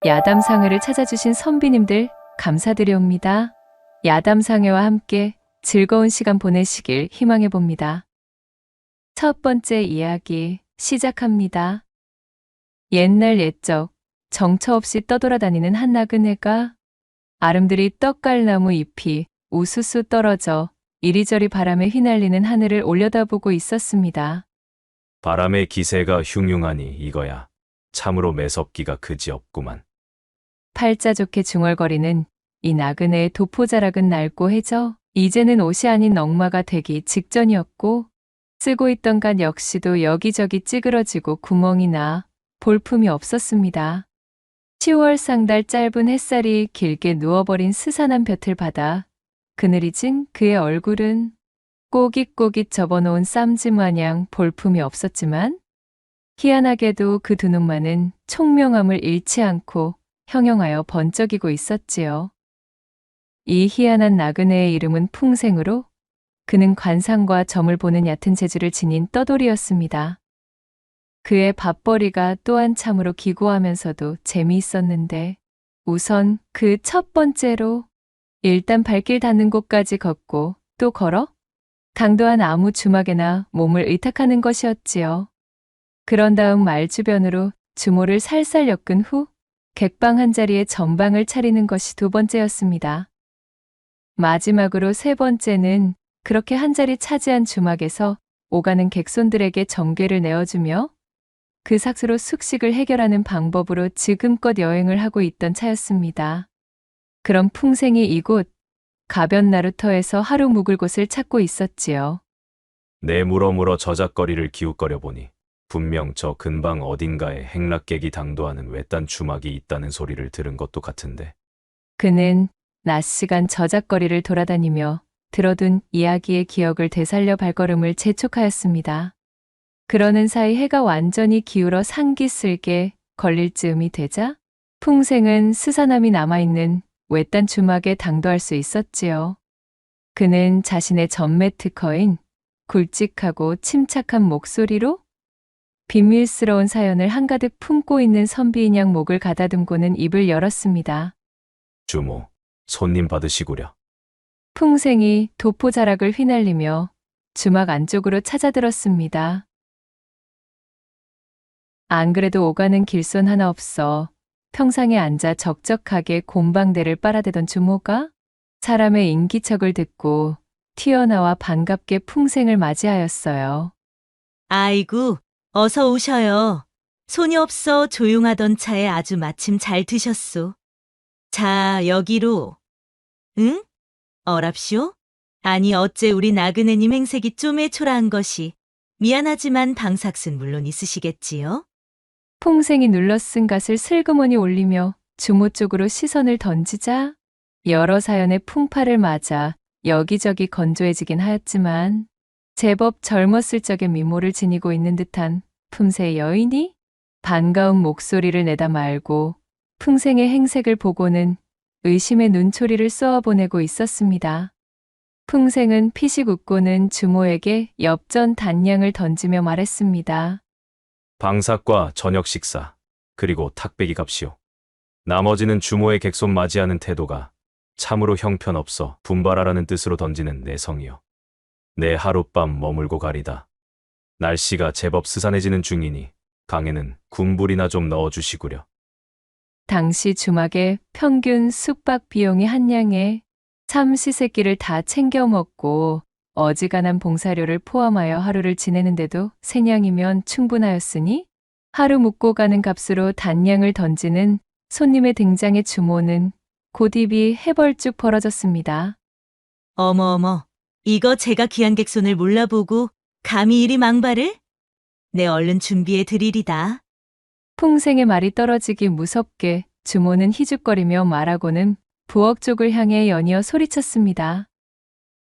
야담상회를 찾아주신 선비님들 감사드려옵니다. 야담상회와 함께 즐거운 시간 보내시길 희망해 봅니다. 첫 번째 이야기 시작합니다. 옛날 옛적 정처 없이 떠돌아다니는 한 나그네가 아름드리 떡갈나무 잎이 우수수 떨어져 이리저리 바람에 휘날리는 하늘을 올려다보고 있었습니다. 바람의 기세가 흉흉하니 이거야 참으로 매섭기가 그지없구만. 팔자 좋게 중얼거리는 이 나그네의 도포자락은 낡고 해져 이제는 옷이 아닌 넝마가 되기 직전이었고 쓰고 있던 간 역시도 여기저기 찌그러지고 구멍이 나 볼품이 없었습니다. 10월 상달 짧은 햇살이 길게 누워버린 스산한 볕을 받아 그늘이 진 그의 얼굴은 꼬깃꼬깃 접어놓은 쌈지 마냥 볼품이 없었지만 희한하게도 그 두 눈만은 총명함을 잃지 않고 형형하여 번쩍이고 있었지요. 이 희한한 나그네의 이름은 풍생으로 그는 관상과 점을 보는 얕은 재주를 지닌 떠돌이였습니다. 그의 밥벌이가 또한 참으로 기고하면서도 재미있었는데 우선 그 첫 번째로 일단 발길 닿는 곳까지 걷고 또 걸어 당도한 아무 주막에나 몸을 의탁하는 것이었지요. 그런 다음 말주변으로 주모를 살살 엮은 후 객방 한 자리에 전방을 차리는 것이 두 번째였습니다. 마지막으로 세 번째는 그렇게 한 자리 차지한 주막에서 오가는 객손들에게 정궤를 내어주며 그 삭스로 숙식을 해결하는 방법으로 지금껏 여행을 하고 있던 차였습니다. 그런 풍생이 이곳 가변 나루터에서 하루 묵을 곳을 찾고 있었지요. 내 물어물어 저작거리를 기웃거려 보니 분명 저 근방 어딘가에 행락객이 당도하는 외딴 주막이 있다는 소리를 들은 것도 같은데. 그는 낮 시간 저작거리를 돌아다니며 들어둔 이야기의 기억을 되살려 발걸음을 재촉하였습니다. 그러는 사이 해가 완전히 기울어 상기슬게 걸릴 즈음이 되자 풍생은 스산함이 남아있는 외딴 주막에 당도할 수 있었지요. 그는 자신의 전매 특허인 굵직하고 침착한 목소리로 비밀스러운 사연을 한가득 품고 있는 선비인양 목을 가다듬고는 입을 열었습니다. 주모, 손님 받으시구려. 풍생이 도포자락을 휘날리며 주막 안쪽으로 찾아들었습니다. 안 그래도 오가는 길손 하나 없어 평상에 앉아 적적하게 곰방대를 빨아대던 주모가 사람의 인기척을 듣고 튀어나와 반갑게 풍생을 맞이하였어요. 아이고, 어서 오셔요. 손이 없어 조용하던 차에 아주 마침 잘 드셨소. 자, 여기로. 응? 어랍쇼? 아니, 어째 우리 나그네님 행색이 쪼매초라한 것이. 미안하지만 방삭순 물론 있으시겠지요? 풍생이 눌러쓴 갓을 슬그머니 올리며 주모 쪽으로 시선을 던지자 여러 사연의 풍파를 맞아 여기저기 건조해지긴 하였지만 제법 젊었을 적의 미모를 지니고 있는 듯한 품새의 여인이 반가운 목소리를 내다 말고 풍생의 행색을 보고는 의심의 눈초리를 쏘아보내고 있었습니다. 풍생은 피식 웃고는 주모에게 엽전 단량을 던지며 말했습니다. 방삭과 저녁 식사, 그리고 탁배기 값이오. 나머지는 주모의 객손 맞이하는 태도가 참으로 형편없어 분발하라는 뜻으로 던지는 내성이요. 내 하룻밤 머물고 가리다. 날씨가 제법 스산해지는 중이니 강에는 군불이나 좀 넣어주시구려. 당시 주막의 평균 숙박 비용이 한 냥에 삼시세끼를 다 챙겨 먹고 어지간한 봉사료를 포함하여 하루를 지내는데도 세 냥이면 충분하였으니 하루 묵고 가는 값으로 단량을 던지는 손님의 등장에 주모는 곧입이 해벌쭉 벌어졌습니다. 어머어머, 이거 제가 귀한 객손을 몰라보고 감히 이리 망발을? 네, 얼른 준비해 드리리다. 풍생의 말이 떨어지기 무섭게 주모는 희죽거리며 말하고는 부엌 쪽을 향해 연이어 소리쳤습니다.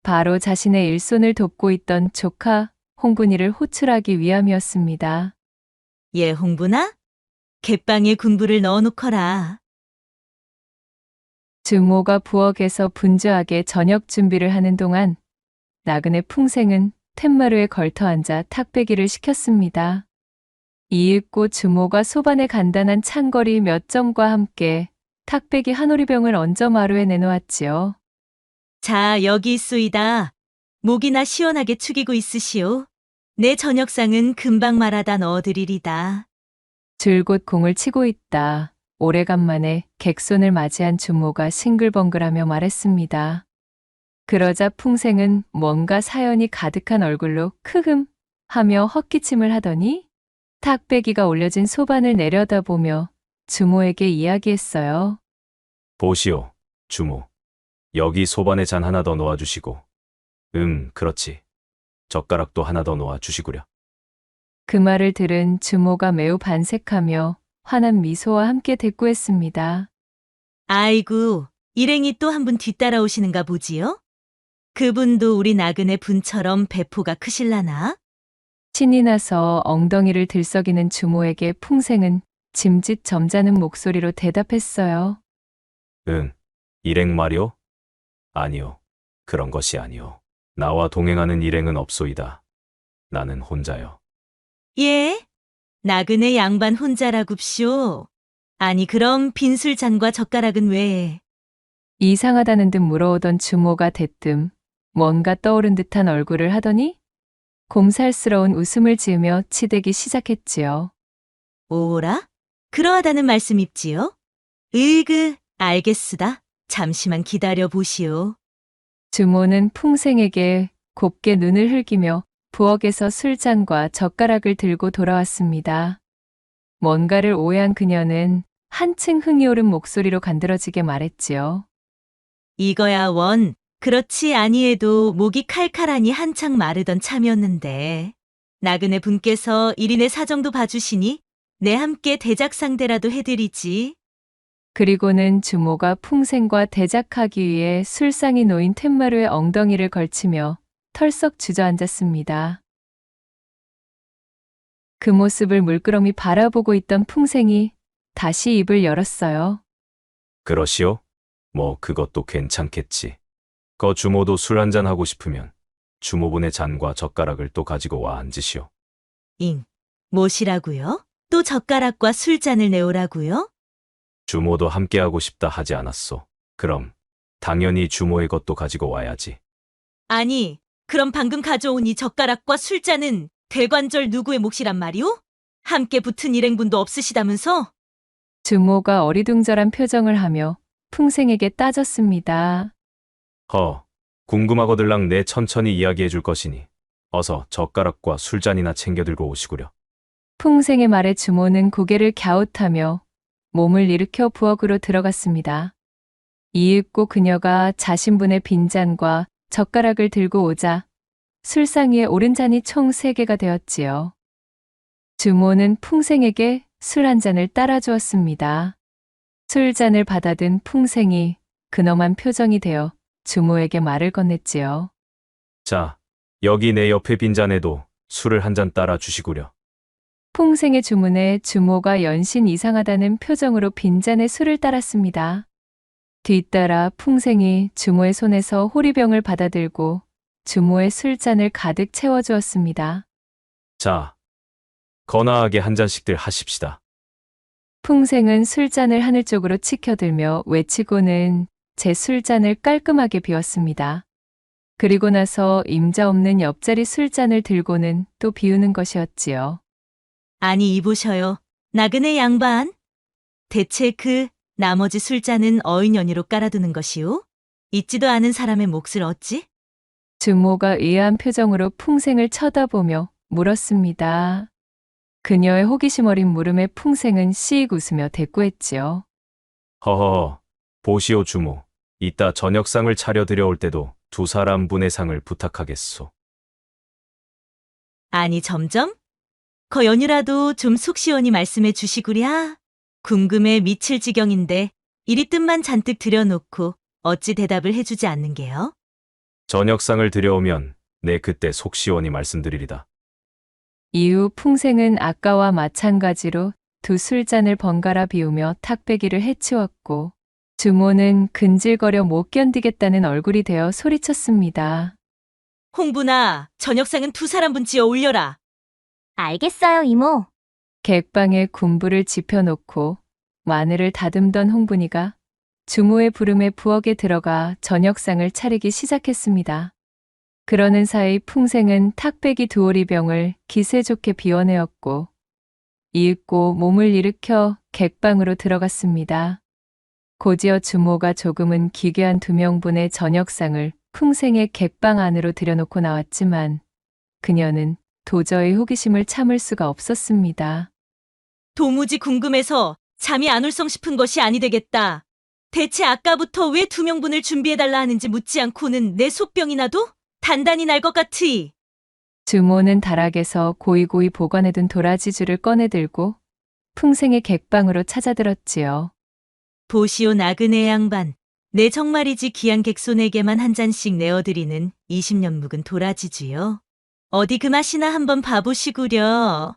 바로 자신의 일손을 돕고 있던 조카 홍군이를 호출하기 위함이었습니다. 예, 홍부나? 갯방에 군불을 넣어놓거라. 주모가 부엌에서 분주하게 저녁 준비를 하는 동안 나그네 풍생은 툇마루에 걸터 앉아 탁배기를 시켰습니다. 이윽고 주모가 소반에 간단한 찬거리 몇 점과 함께 탁배기 한 오리병을 얹어 마루에 내놓았지요. 자, 여기 있소이다. 목이나 시원하게 축이고 있으시오. 내 저녁상은 금방 말아다 넣어드리리다. 줄곧 공을 치고 있다. 오래간만에 객손을 맞이한 주모가 싱글벙글하며 말했습니다. 그러자 풍생은 뭔가 사연이 가득한 얼굴로 크흠 하며 헛기침을 하더니 탁배기가 올려진 소반을 내려다보며 주모에게 이야기했어요. 보시오, 주모. 여기 소반에 잔 하나 더 놓아주시고. 그렇지. 젓가락도 하나 더 놓아주시구려. 그 말을 들은 주모가 매우 반색하며 환한 미소와 함께 대꾸했습니다. 아이고, 일행이 또 한 분 뒤따라오시는가 보지요? 그분도 우리 나그네 분처럼 배포가 크실라나? 신이 나서 엉덩이를 들썩이는 주모에게 풍생은 짐짓 점잖은 목소리로 대답했어요. 일행 말이오? 아니오. 그런 것이 아니오. 나와 동행하는 일행은 없소이다. 나는 혼자요. 예? 나그네 양반 혼자라굽쇼. 아니 그럼 빈술잔과 젓가락은 왜? 이상하다는 듯 물어오던 주모가 대뜸 뭔가 떠오른 듯한 얼굴을 하더니 곰살스러운 웃음을 지으며 치대기 시작했지요. 오라? 그러하다는 말씀입지요? 알겠으다. 잠시만 기다려 보시오. 주모는 풍생에게 곱게 눈을 흘기며 부엌에서 술잔과 젓가락을 들고 돌아왔습니다. 뭔가를 오해한 그녀는 한층 흥이 오른 목소리로 간드러지게 말했지요. 이거야 원. 그렇지 아니해도 목이 칼칼하니 한창 마르던 참이었는데. 나그네 분께서 1인의 사정도 봐주시니 내 함께 대작 상대라도 해드리지. 그리고는 주모가 풍생과 대작하기 위해 술상이 놓인 툇마루에 엉덩이를 걸치며 털썩 주저앉았습니다. 그 모습을 물끄러미 바라보고 있던 풍생이 다시 입을 열었어요. 그러시오? 뭐 그것도 괜찮겠지. 거 주모도 술 한잔 하고 싶으면 주모분의 잔과 젓가락을 또 가지고 와 앉으시오. 뭐시라고요? 또 젓가락과 술잔을 내오라고요? 주모도 함께하고 싶다 하지 않았소. 그럼 당연히 주모의 것도 가지고 와야지. 아니, 그럼 방금 가져온 이 젓가락과 술잔은 대관절 누구의 몫이란 말이오? 함께 붙은 일행분도 없으시다면서? 주모가 어리둥절한 표정을 하며 풍생에게 따졌습니다. 궁금하거들랑 내 천천히 이야기해 줄 것이니 어서 젓가락과 술잔이나 챙겨 들고 오시구려. 풍생의 말에 주모는 고개를 갸웃하며 몸을 일으켜 부엌으로 들어갔습니다. 이윽고 그녀가 자신분의 빈잔과 젓가락을 들고 오자 술상 위에 오른 잔이 총 3개가 되었지요. 주모는 풍생에게 술 한 잔을 따라 주었습니다. 술잔을 받아든 풍생이 근엄한 표정이 되어 주모에게 말을 건넸지요. 자, 여기 내 옆에 빈잔에도 술을 한 잔 따라 주시구려. 풍생의 주문에 주모가 연신 이상하다는 표정으로 빈잔에 술을 따랐습니다. 뒤따라 풍생이 주모의 손에서 호리병을 받아들고 주모의 술잔을 가득 채워주었습니다. 자, 거나하게 한 잔씩들 하십시다. 풍생은 술잔을 하늘 쪽으로 치켜들며 외치고는 제 술잔을 깔끔하게 비웠습니다. 그리고 나서 임자 없는 옆자리 술잔을 들고는 또 비우는 것이었지요. 아니 이보셔요. 나그네 양반. 대체 그 나머지 술잔은 어인 연유로 깔아두는 것이오? 있지도 않은 사람의 몫을 얻지? 주모가 의아한 표정으로 풍생을 쳐다보며 물었습니다. 그녀의 호기심 어린 물음에 풍생은 씩 웃으며 대꾸했지요. 허허, 보시오 주모. 이따 저녁상을 차려 드려올 때도 2사람분의 상을 부탁하겠소. 아니 점점? 거 연유라도 좀 속 시원히 말씀해 주시구랴. 궁금해 미칠 지경인데 이리 뜻만 잔뜩 들여놓고 어찌 대답을 해주지 않는 게요? 저녁상을 드려오면 내 그때 속 시원히 말씀드리리다. 이후 풍생은 아까와 마찬가지로 2 술잔을 번갈아 비우며 탁배기를 해치웠고 주모는 근질거려 못 견디겠다는 얼굴이 되어 소리쳤습니다. 홍분아, 저녁상은 2사람분 지어 올려라. 알겠어요, 이모. 객방에 군부를 지펴놓고 마늘을 다듬던 홍분이가 주모의 부름에 부엌에 들어가 저녁상을 차리기 시작했습니다. 그러는 사이 풍생은 탁배기 두오리병을 기세 좋게 비워내었고 이윽고 몸을 일으켜 객방으로 들어갔습니다. 곧이어 주모가 조금은 기괴한 2명분의 저녁상을 풍생의 객방 안으로 들여놓고 나왔지만 그녀는 도저히 호기심을 참을 수가 없었습니다. 도무지 궁금해서 잠이 안 올성 싶은 것이 아니 되겠다. 대체 아까부터 왜 2명분을 준비해달라 하는지 묻지 않고는 내 속병이 나도 단단히 날 것 같으이. 주모는 다락에서 고이고이 보관해둔 도라지줄을 꺼내들고 풍생의 객방으로 찾아들었지요. 보시오 나그네 양반. 내 정말이지 귀한 객손에게만 한 잔씩 내어드리는 20년 묵은 도라지주요. 어디 그 맛이나 한번 봐보시구려.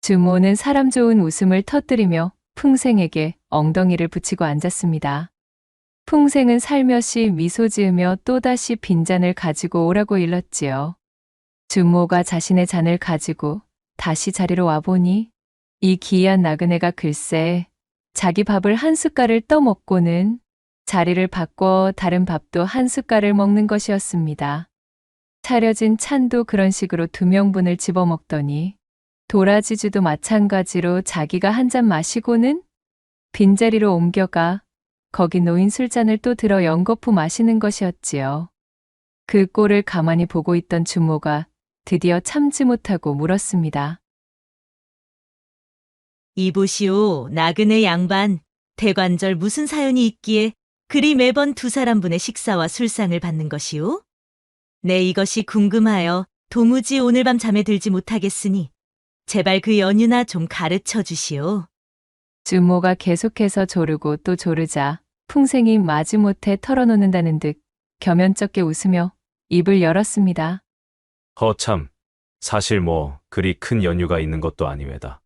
주모는 사람 좋은 웃음을 터뜨리며 풍생에게 엉덩이를 붙이고 앉았습니다. 풍생은 살며시 미소 지으며 또다시 빈잔을 가지고 오라고 일렀지요. 주모가 자신의 잔을 가지고 다시 자리로 와보니 이 기이한 나그네가 글쎄 자기 밥을 한 숟갈을 떠먹고는 자리를 바꿔 다른 밥도 한 숟갈을 먹는 것이었습니다. 차려진 찬도 그런 식으로 2명분을 집어먹더니 도라지주도 마찬가지로 자기가 한 잔 마시고는 빈자리로 옮겨가 거기 놓인 술잔을 또 들어 연거푸 마시는 것이었지요. 그 꼴을 가만히 보고 있던 주모가 드디어 참지 못하고 물었습니다. 이보시오 나그네 양반. 대관절 무슨 사연이 있기에 그리 매번 2사람분의 식사와 술상을 받는 것이오? 네, 이것이 궁금하여 도무지 오늘 밤 잠에 들지 못하겠으니 제발 그 연유나 좀 가르쳐 주시오. 주모가 계속해서 조르고 또 조르자 풍생이 마지못해 털어놓는다는 듯 겸연쩍게 웃으며 입을 열었습니다. 허참, 사실 뭐 그리 큰 연유가 있는 것도 아니외다.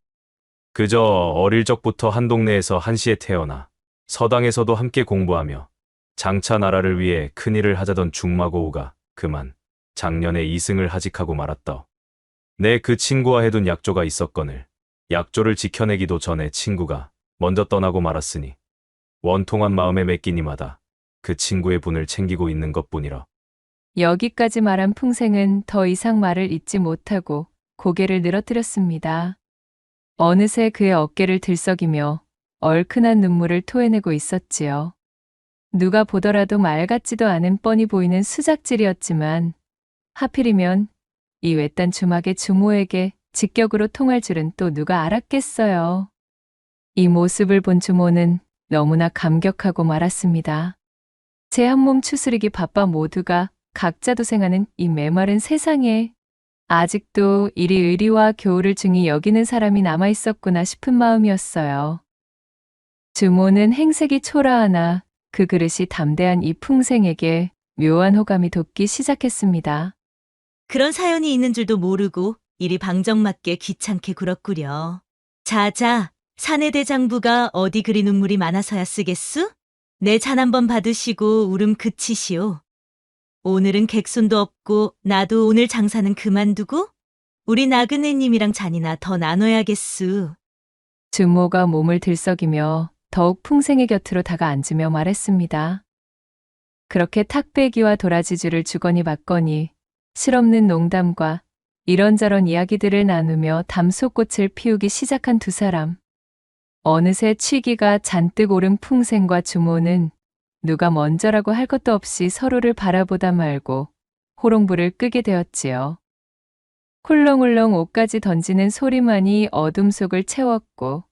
그저 어릴 적부터 한 동네에서 한시에 태어나 서당에서도 함께 공부하며 장차 나라를 위해 큰일을 하자던 중마고우가 그만 작년에 이승을 하직하고 말았다. 내 그 친구와 해둔 약조가 있었거늘 약조를 지켜내기도 전에 친구가 먼저 떠나고 말았으니 원통한 마음에 맡기니마다 그 친구의 분을 챙기고 있는 것뿐이라. 여기까지 말한 풍생은 더 이상 말을 잇지 못하고 고개를 늘어뜨렸습니다. 어느새 그의 어깨를 들썩이며 얼큰한 눈물을 토해내고 있었지요. 누가 보더라도 말 같지도 않은 뻔히 보이는 수작질이었지만 하필이면 이 외딴 주막의 주모에게 직격으로 통할 줄은 또 누가 알았겠어요. 이 모습을 본 주모는 너무나 감격하고 말았습니다. 제 한몸 추스리기 바빠 모두가 각자 도생하는 이 메마른 세상에 아직도 이리 의리와 교우를 중히 여기는 사람이 남아있었구나 싶은 마음이었어요. 주모는 행색이 초라하나 그 그릇이 담대한 이 풍생에게 묘한 호감이 돋기 시작했습니다. 그런 사연이 있는 줄도 모르고 이리 방정맞게 귀찮게 굴었구려. 자자, 사내 대장부가 어디 그리 눈물이 많아서야 쓰겠수? 내 잔 한번 받으시고 울음 그치시오. 오늘은 객손도 없고 나도 오늘 장사는 그만두고 우리 나그네님이랑 잔이나 더 나눠야겠수. 주모가 몸을 들썩이며 더욱 풍생의 곁으로 다가 앉으며 말했습니다. 그렇게 탁배기와 도라지주를 주거니 받거니 실없는 농담과 이런저런 이야기들을 나누며 담소꽃을 피우기 시작한 2사람. 어느새 취기가 잔뜩 오른 풍생과 주모는 누가 먼저라고 할 것도 없이 서로를 바라보다 말고 호롱불을 끄게 되었지요. 훌렁훌렁 옷까지 던지는 소리만이 어둠 속을 채웠고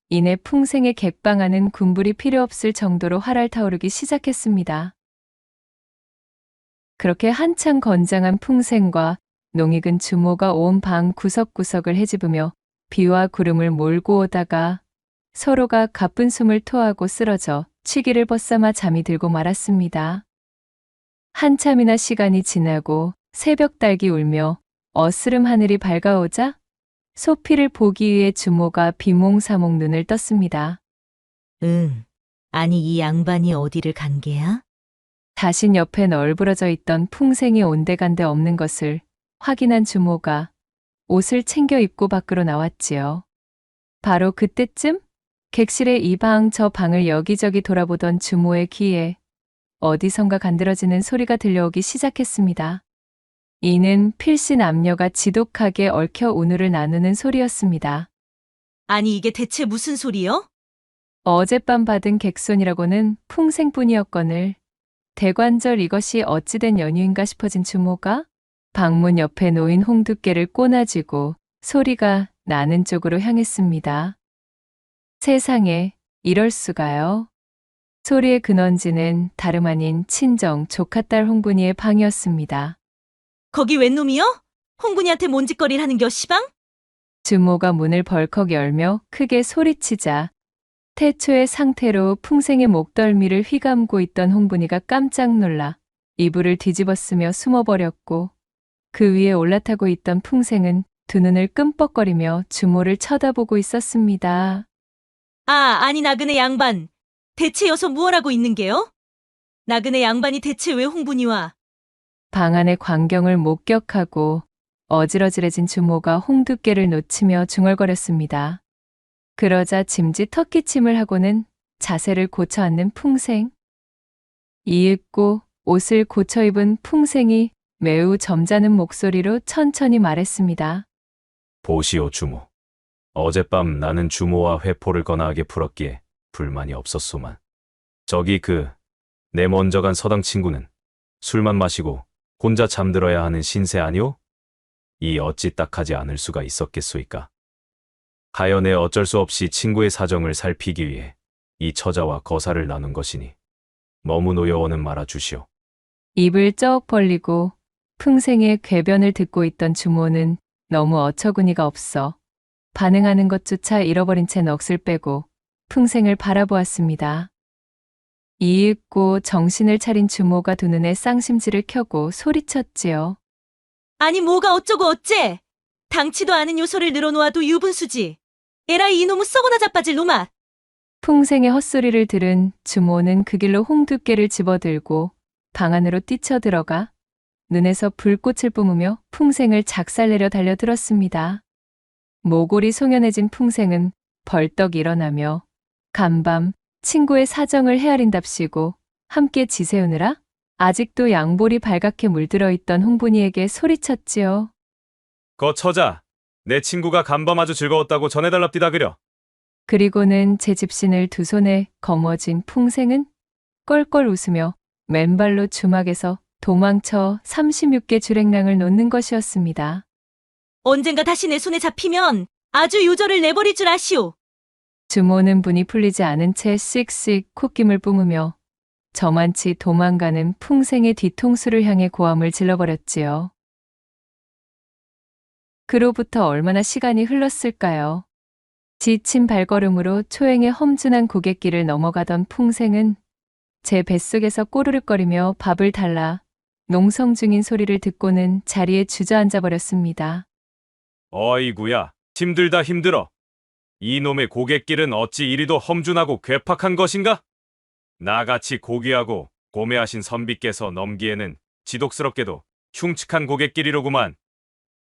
이내 풍생의 객방 안은 군불이 필요 없을 정도로 활활 타오르기 시작했습니다. 그렇게 한창 건장한 풍생과 농익은 주모가 온 방 구석구석을 헤집으며 비와 구름을 몰고 오다가 서로가 가쁜 숨을 토하고 쓰러져 취기를 벗삼아 잠이 들고 말았습니다. 한참이나 시간이 지나고 새벽 달기 울며 어스름 하늘이 밝아오자 소피를 보기 위해 주모가 비몽사몽 눈을 떴습니다. 응. 아니 이 양반이 어디를 간 게야? 자신 옆에 널브러져 있던 풍생이 온데간데 없는 것을 확인한 주모가 옷을 챙겨 입고 밖으로 나왔지요. 바로 그때쯤 객실의 이 방 저 방을 여기저기 돌아보던 주모의 귀에 어디선가 간드러지는 소리가 들려오기 시작했습니다. 이는 필시 남녀가 지독하게 얽혀 운우를 나누는 소리였습니다. 아니 이게 대체 무슨 소리요? 어젯밤 받은 객손이라고는 풍생뿐이었거늘 대관절 이것이 어찌된 연유인가 싶어진 주모가 방문 옆에 놓인 홍두깨를 꼬나쥐고 소리가 나는 쪽으로 향했습니다. 세상에 이럴 수가요. 소리의 근원지는 다름 아닌 친정 조카딸 홍분이의 방이었습니다. 거기 웬 놈이요? 홍군이한테 뭔 짓거리를 하는 겨 시방? 주모가 문을 벌컥 열며 크게 소리치자 태초의 상태로 풍생의 목덜미를 휘감고 있던 홍분이가 깜짝 놀라 이불을 뒤집어쓰며 숨어버렸고 그 위에 올라타고 있던 풍생은 두 눈을 끔뻑거리며 주모를 쳐다보고 있었습니다. 아니 나그네 양반. 대체 여서 무얼하고 있는 게요? 나그네 양반이 대체 왜 홍군이와? 방 안의 광경을 목격하고 어질어질해진 주모가 홍두깨를 놓치며 중얼거렸습니다. 그러자 짐짓 턱기침을 하고는 자세를 고쳐 앉는 풍생. 이윽고 옷을 고쳐 입은 풍생이 매우 점잖은 목소리로 천천히 말했습니다. 보시오 주모. 어젯밤 나는 주모와 회포를 거나하게 풀었기에 불만이 없었소만. 저기 내 먼저 간 서당 친구는 술만 마시고 혼자 잠들어야 하는 신세 아니오? 이 어찌 딱하지 않을 수가 있었겠소이까. 하여내 어쩔 수 없이 친구의 사정을 살피기 위해 이 처자와 거사를 나눈 것이니 머무 노여워는 말아 주시오. 입을 쩍 벌리고 풍생의 궤변을 듣고 있던 주모는 너무 어처구니가 없어 반응하는 것조차 잃어버린 채 넋을 빼고 풍생을 바라보았습니다. 이윽고 정신을 차린 주모가 두 눈에 쌍심지를 켜고 소리쳤지요. 아니 뭐가 어쩌고 어째? 당치도 않은 요소를 늘어놓아도 유분수지. 에라이 이놈의 썩어나 자빠질 놈아. 풍생의 헛소리를 들은 주모는 그 길로 홍두깨를 집어들고 방 안으로 뛰쳐들어가 눈에서 불꽃을 뿜으며 풍생을 작살내려 달려들었습니다. 모골이 송연해진 풍생은 벌떡 일어나며 간밤 친구의 사정을 헤아린답시고 함께 지새우느라 아직도 양볼이 발갛게 물들어 있던 홍분이에게 소리쳤지요. 거 처자, 내 친구가 간밤 아주 즐거웠다고 전해달랍디다 그려. 그리고는 제 집신을 두 손에 거머쥔 풍생은 껄껄 웃으며 맨발로 주막에서 도망쳐 36개 주랭랑을 놓는 것이었습니다. 언젠가 다시 내 손에 잡히면 아주 유저를 내버릴 줄 아시오. 주모는 분이 풀리지 않은 채 씩씩 콧김을 뿜으며 저만치 도망가는 풍생의 뒤통수를 향해 고함을 질러버렸지요. 그로부터 얼마나 시간이 흘렀을까요? 지친 발걸음으로 초행의 험준한 고갯길을 넘어가던 풍생은 제 뱃속에서 꼬르륵거리며 밥을 달라 농성 중인 소리를 듣고는 자리에 주저앉아 버렸습니다. 어이구야, 힘들다 힘들어. 이놈의 고갯길은 어찌 이리도 험준하고 괴팍한 것인가? 나같이 고귀하고 고매하신 선비께서 넘기에는 지독스럽게도 흉측한 고갯길이로구만.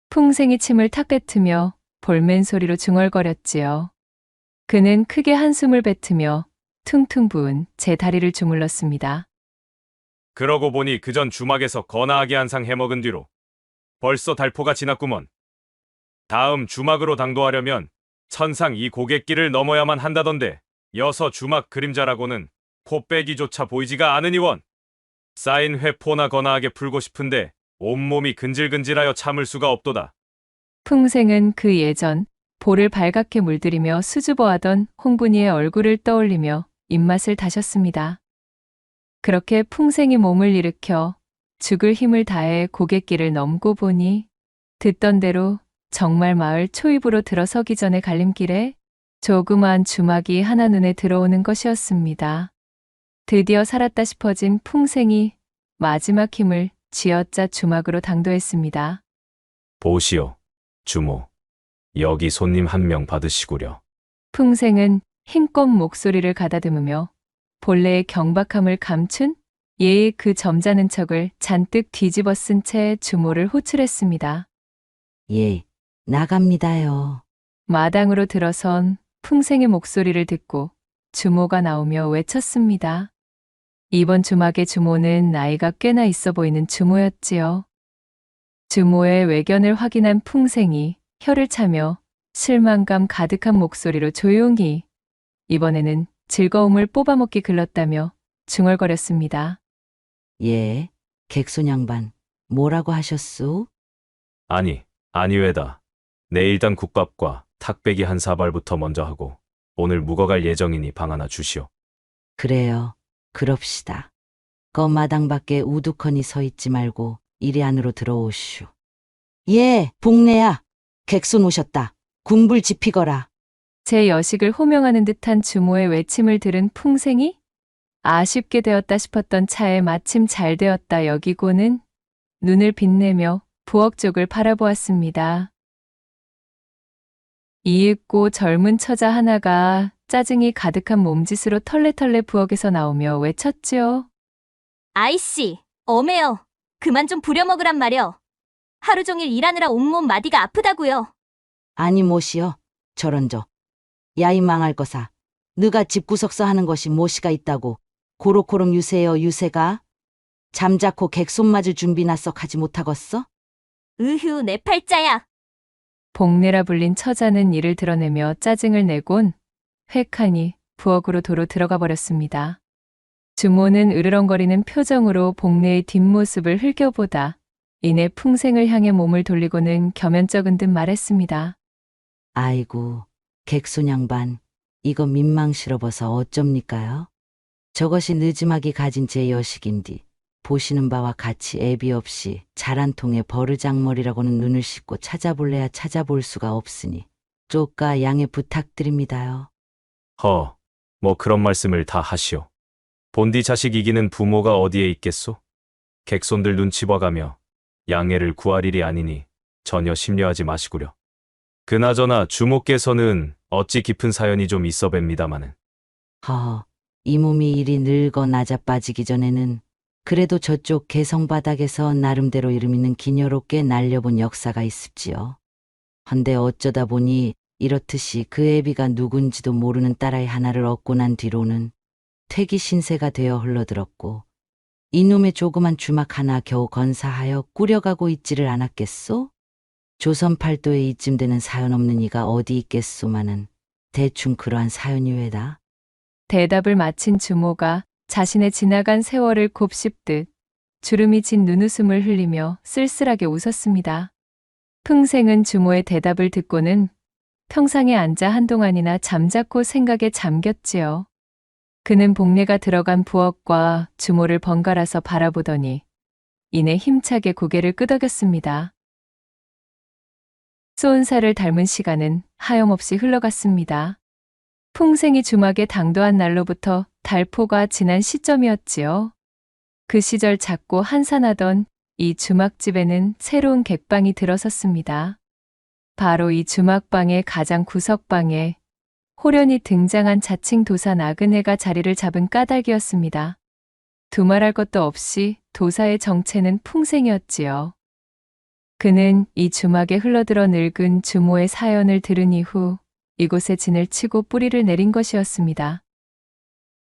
풍생이 침을 탁 뱉으며 볼멘 소리로 중얼거렸지요. 그는 크게 한숨을 뱉으며 퉁퉁 부은 제 다리를 주물렀습니다. 그러고 보니 그전 주막에서 거나하게 한 상 해먹은 뒤로 벌써 달포가 지났구먼. 다음 주막으로 당도하려면 천상 이 고갯길을 넘어야만 한다던데 여서 주막 그림자라고는 포빼기조차 보이지가 않으니원. 쌓인 회포나 거나하게 풀고 싶은데 온몸이 근질근질하여 참을 수가 없도다. 풍생은 그 예전 볼을 발갛게 물들이며 수줍어하던 홍분이의 얼굴을 떠올리며 입맛을 다셨습니다. 그렇게 풍생이 몸을 일으켜 죽을 힘을 다해 고갯길을 넘고 보니 듣던 대로 정말 마을 초입으로 들어서기 전에 갈림길에 조그마한 주막이 하나 눈에 들어오는 것이었습니다. 드디어 살았다 싶어진 풍생이 마지막 힘을 쥐어짜 주막으로 당도했습니다. 보시오, 주모. 여기 손님 한 명 받으시구려. 풍생은 힘껏 목소리를 가다듬으며 본래의 경박함을 감춘 예의 그 점잖은 척을 잔뜩 뒤집어 쓴 채 주모를 호출했습니다. 예, 나갑니다요. 마당으로 들어선 풍생의 목소리를 듣고 주모가 나오며 외쳤습니다. 이번 주막의 주모는 나이가 꽤나 있어 보이는 주모였지요. 주모의 외견을 확인한 풍생이 혀를 차며 실망감 가득한 목소리로 조용히 이번에는 즐거움을 뽑아먹기 글렀다며 중얼거렸습니다. 예, 객손 양반, 뭐라고 하셨소? 아니 왜다. 내일당 국밥과 탁배기 한 사발부터 먼저 하고 오늘 묵어갈 예정이니 방 하나 주시오. 그래요, 그럽시다. 마당 밖에 우두커니 서 있지 말고 이리 안으로 들어오시오. 예, 복내야, 객손 오셨다. 군불 지피거라. 제 여식을 호명하는 듯한 주모의 외침을 들은 풍생이 아쉽게 되었다 싶었던 차에 마침 잘 되었다 여기고는 눈을 빛내며 부엌 쪽을 바라보았습니다. 이윽고 젊은 처자 하나가 짜증이 가득한 몸짓으로 털레털레 부엌에서 나오며 외쳤지요. 아이씨, 엄해요. 그만 좀 부려먹으란 말이여. 하루 종일 일하느라 온몸 마디가 아프다고요. 아니 못이여, 저런저. 야이 망할 거사. 너가 집구석서 하는 것이 못이가 있다고. 고로코름 유세여 유세가. 잠자코 객손 맞을 준비나 썩 하지 못하겠어? 으휴, 내 팔자야. 복내라 불린 처자는 이를 드러내며 짜증을 내곤 획하니 부엌으로 도로 들어가 버렸습니다. 주모는 으르렁거리는 표정으로 복내의 뒷모습을 흘겨보다 이내 풍생을 향해 몸을 돌리고는 겸연쩍은 듯 말했습니다. 아이고, 객손 양반, 이거 민망스러워서 어쩝니까요? 저것이 늦음하기 가진 제 여식인디 보시는 바와 같이 애비 없이 잘 한 통에 버르장머리라고는 눈을 씻고 찾아볼래야 찾아볼 수가 없으니 쪼까 양해 부탁드립니다요. 뭐 그런 말씀을 다 하시오. 본디 자식 이기는 부모가 어디에 있겠소? 객손들 눈치 봐가며 양해를 구할 일이 아니니 전혀 심려하지 마시구려. 그나저나 주모께서는 어찌 깊은 사연이 좀 있어 뵙니다마는. 이 몸이 이리 늙어 낮아 빠지기 전에는 그래도 저쪽 개성바닥에서 나름대로 이름 있는 기녀롭게 날려본 역사가 있습지요. 헌데 어쩌다 보니 이렇듯이 그 애비가 누군지도 모르는 딸아이 하나를 얻고 난 뒤로는 퇴기 신세가 되어 흘러들었고 이놈의 조그만 주막 하나 겨우 건사하여 꾸려가고 있지를 않았겠소? 조선 팔도에 이쯤 되는 사연 없는 이가 어디 있겠소마는 대충 그러한 사연이 왜다? 대답을 마친 주모가 자신의 지나간 세월을 곱씹듯 주름이 진 눈웃음을 흘리며 쓸쓸하게 웃었습니다. 풍생은 주모의 대답을 듣고는 평상에 앉아 한동안이나 잠자코 생각에 잠겼지요. 그는 복내가 들어간 부엌과 주모를 번갈아서 바라보더니 이내 힘차게 고개를 끄덕였습니다. 쏘은살을 닮은 시간은 하염없이 흘러갔습니다. 풍생이 주막에 당도한 날로부터 달포가 지난 시점이었지요. 그 시절 작고 한산하던 이 주막집에는 새로운 객방이 들어섰습니다. 바로 이 주막방의 가장 구석방에 호련히 등장한 자칭 도사 나그네가 자리를 잡은 까닭이었습니다. 두말할 것도 없이 도사의 정체는 풍생이었지요. 그는 이 주막에 흘러들어 늙은 주모의 사연을 들은 이후 이곳에 진을 치고 뿌리를 내린 것이었습니다.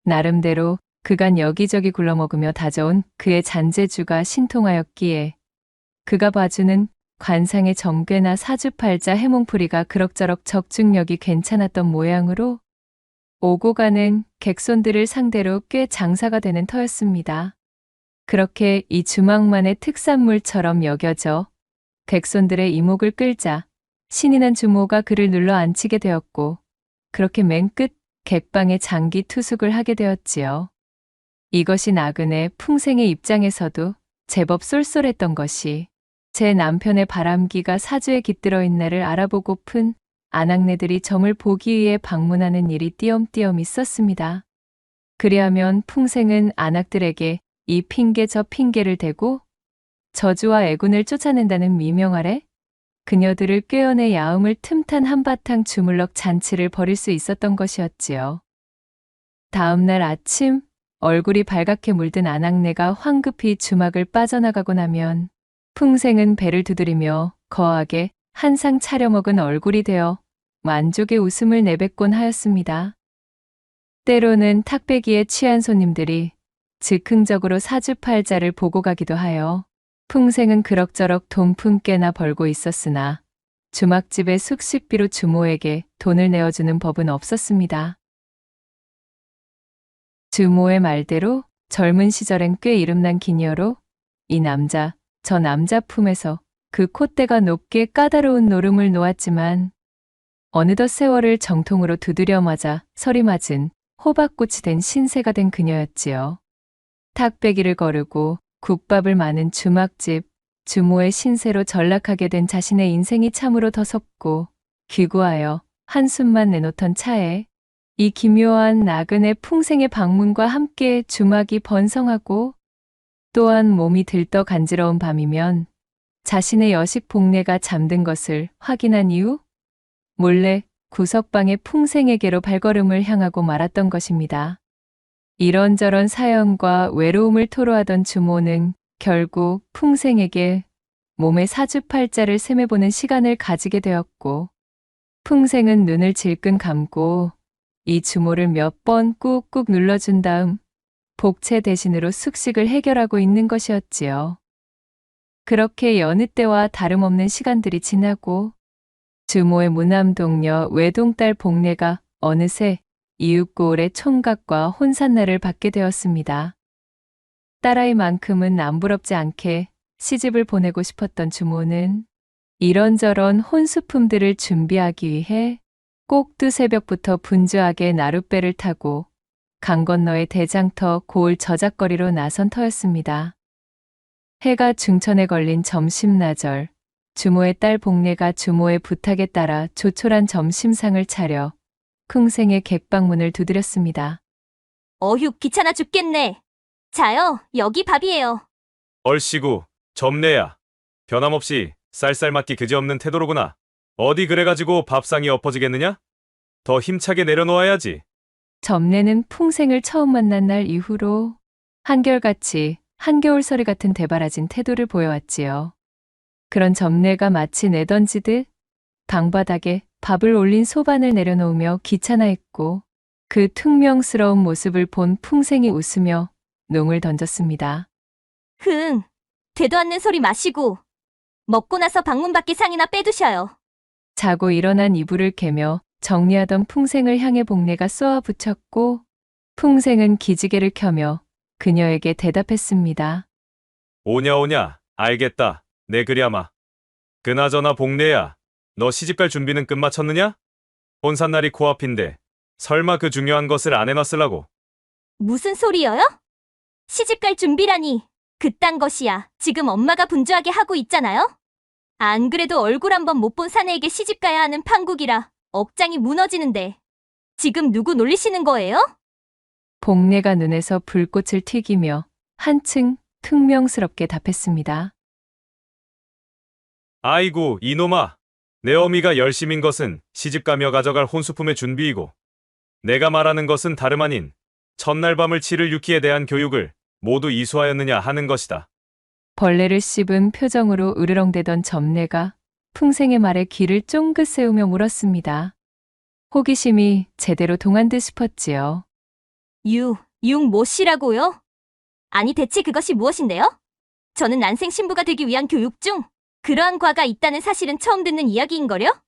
나름대로 그간 여기저기 굴러먹으며 다져온 그의 잔재주가 신통하였기에 그가 봐주는 관상의 정괴나 사주팔자 해몽풀이가 그럭저럭 적중력이 괜찮았던 모양으로 오고 가는 객손들을 상대로 꽤 장사가 되는 터였습니다. 그렇게 이 주막만의 특산물처럼 여겨져 객손들의 이목을 끌자 신이 난 주모가 그를 눌러 앉히게 되었고 그렇게 맨 끝 객방의 장기 투숙을 하게 되었지요. 이것이 나그네 풍생의 입장에서도 제법 쏠쏠했던 것이 제 남편의 바람기가 사주에 깃들어 있나를 알아보고픈 아낙네들이 점을 보기 위해 방문하는 일이 띄엄띄엄 있었습니다. 그리하면 풍생은 아낙들에게 이 핑계 저 핑계를 대고 저주와 애군을 쫓아낸다는 미명 아래 그녀들을 꿰어내 야음을 틈탄 한바탕 주물럭 잔치를 벌일 수 있었던 것이었지요. 다음 날 아침 얼굴이 발갛게 물든 아낙네가 황급히 주막을 빠져나가고 나면 풍생은 배를 두드리며 거하게 한상 차려먹은 얼굴이 되어 만족의 웃음을 내뱉곤 하였습니다. 때로는 탁배기에 취한 손님들이 즉흥적으로 사주팔자를 보고 가기도 하여 풍생은 그럭저럭 돈 품께나 벌고 있었으나 주막집의 숙식비로 주모에게 돈을 내어주는 법은 없었습니다. 주모의 말대로 젊은 시절엔 꽤 이름난 기녀로 이 남자, 저 남자 품에서 그 콧대가 높게 까다로운 노름을 놓았지만 어느덧 세월을 정통으로 두드려 맞아 설이 맞은 호박꽃이 된 신세가 된 그녀였지요. 탁배기를 거르고 국밥을 마는 주막집, 주모의 신세로 전락하게 된 자신의 인생이 참으로 더섭고 귀구하여 한숨만 내놓던 차에 이 기묘한 나그네 풍생의 방문과 함께 주막이 번성하고 또한 몸이 들떠 간지러운 밤이면 자신의 여식 복례가 잠든 것을 확인한 이후 몰래 구석방의 풍생에게로 발걸음을 향하고 말았던 것입니다. 이런저런 사연과 외로움을 토로하던 주모는 결국 풍생에게 몸의 사주팔자를 셈해보는 시간을 가지게 되었고 풍생은 눈을 질끈 감고 이 주모를 몇 번 꾹꾹 눌러준 다음 복채 대신으로 숙식을 해결하고 있는 것이었지요. 그렇게 여느 때와 다름없는 시간들이 지나고 주모의 무남동녀 외동딸 복례가 어느새 이윽고을의 총각과 혼산날을 받게 되었습니다. 딸아이만큼은 남부럽지 않게 시집을 보내고 싶었던 주모는 이런저런 혼수품들을 준비하기 위해 꼭두 새벽부터 분주하게 나룻배를 타고 강 건너의 대장터 고을 저작거리로 나선 터였습니다. 해가 중천에 걸린 점심나절, 주모의 딸 복례가 주모의 부탁에 따라 조촐한 점심상을 차려 풍생의 객방문을 두드렸습니다. 어휴, 귀찮아 죽겠네. 자요, 여기 밥이에요. 얼씨구, 점내야. 변함없이 쌀쌀맞기 그지없는 태도로구나. 어디 그래가지고 밥상이 엎어지겠느냐? 더 힘차게 내려놓아야지. 점례는 풍생을 처음 만난 날 이후로 한결같이 한겨울서리 같은 대바라진 태도를 보여왔지요. 그런 점례가 마치 내던지듯 방바닥에 밥을 올린 소반을 내려놓으며 귀찮아했고 그 퉁명스러운 모습을 본 풍생이 웃으며 농을 던졌습니다. 흥, 되도 않는 소리 마시고 먹고 나서 방문 밖에 상이나 빼두셔요. 자고 일어난 이불을 개며 정리하던 풍생을 향해 복례가 쏘아 붙였고 풍생은 기지개를 켜며 그녀에게 대답했습니다. 오냐 알겠다. 내 그랴마. 그나저나 복례야. 너 시집갈 준비는 끝마쳤느냐? 혼산날이 코앞인데 설마 그 중요한 것을 안 해놨으려고. 무슨 소리여요? 시집갈 준비라니. 그딴 것이야. 지금 엄마가 분주하게 하고 있잖아요. 안 그래도 얼굴 한번 못 본 사내에게 시집가야 하는 판국이라 억장이 무너지는데 지금 누구 놀리시는 거예요? 복례가 눈에서 불꽃을 튀기며 한층 퉁명스럽게 답했습니다. 아이고 이놈아. 내 어미가 열심인 것은 시집가며 가져갈 혼수품의 준비이고 내가 말하는 것은 다름 아닌 첫날 밤을 치를 유키에 대한 교육을 모두 이수하였느냐 하는 것이다. 벌레를 씹은 표정으로 으르렁대던 점례가 풍생의 말에 귀를 쫑긋 세우며 물었습니다. 호기심이 제대로 동한 듯 싶었지요. 뭐시라고요? 아니 대체 그것이 무엇인데요? 저는 난생 신부가 되기 위한 교육 중 그러한 과가 있다는 사실은 처음 듣는 이야기인걸요?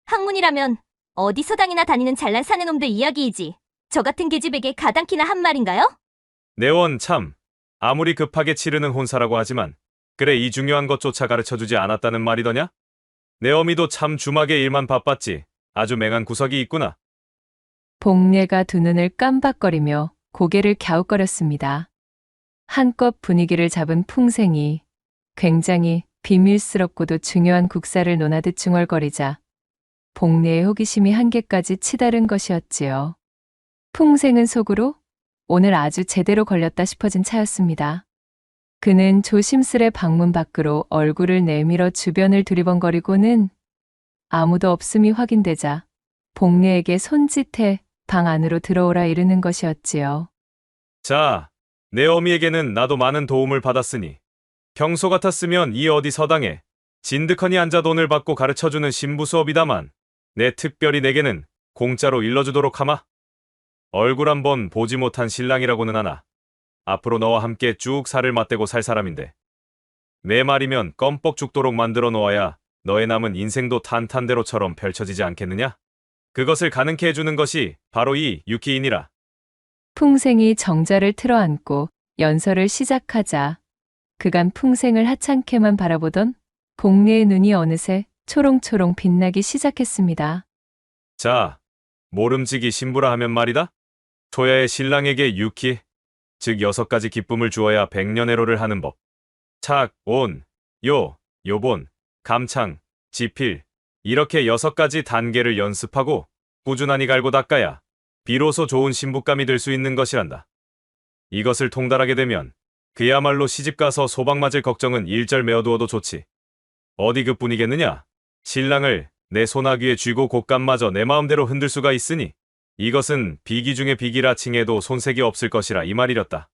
학문이라면 어디 서당이나 다니는 잘난 사내놈들 이야기이지 저 같은 계집에게 가당키나 한 말인가요? 내원 참. 아무리 급하게 치르는 혼사라고 하지만 그래 이 중요한 것조차 가르쳐주지 않았다는 말이더냐? 내 어미도 참 주막의 일만 바빴지. 아주 맹한 구석이 있구나. 복례가 두 눈을 깜박거리며 고개를 갸웃거렸습니다. 한껏 분위기를 잡은 풍생이 굉장히 비밀스럽고도 중요한 국사를 논하듯 중얼거리자 복례의 호기심이 한계까지 치달은 것이었지요. 풍생은 속으로 오늘 아주 제대로 걸렸다 싶어진 차였습니다. 그는 조심스레 방문 밖으로 얼굴을 내밀어 주변을 두리번거리고는 아무도 없음이 확인되자 복례에게 손짓해 방 안으로 들어오라 이르는 것이었지요. 자, 내 어미에게는 나도 많은 도움을 받았으니 평소 같았으면 이 어디 서당에 진득하니 앉아 돈을 받고 가르쳐주는 신부 수업이다만 내 특별히 내게는 공짜로 일러주도록 하마. 얼굴 한번 보지 못한 신랑이라고는 하나. 앞으로 너와 함께 쭉 살을 맞대고 살 사람인데. 내 말이면 껌뻑 죽도록 만들어 놓아야 너의 남은 인생도 탄탄대로처럼 펼쳐지지 않겠느냐? 그것을 가능케 해주는 것이 바로 이 유키이니라. 풍생이 정자를 틀어안고 연설을 시작하자 그간 풍생을 하찮게만 바라보던 복례의 눈이 어느새 초롱초롱 빛나기 시작했습니다. 자, 모름지기 신부라 하면 말이다. 초야의 신랑에게 유키, 즉 6가지 기쁨을 주어야 백년해로를 하는 법. 착, 온, 요, 요본, 감창, 지필, 이렇게 6가지 단계를 연습하고 꾸준하니 갈고 닦아야 비로소 좋은 신부감이 될 수 있는 것이란다. 이것을 통달하게 되면 그야말로 시집가서 소방 맞을 걱정은 일절 메어두어도 좋지. 어디 그뿐이겠느냐? 신랑을 내 손아귀에 쥐고 곶감마저 내 마음대로 흔들 수가 있으니 이것은 비기 중에 비기라 칭해도 손색이 없을 것이라 이 말이렸다.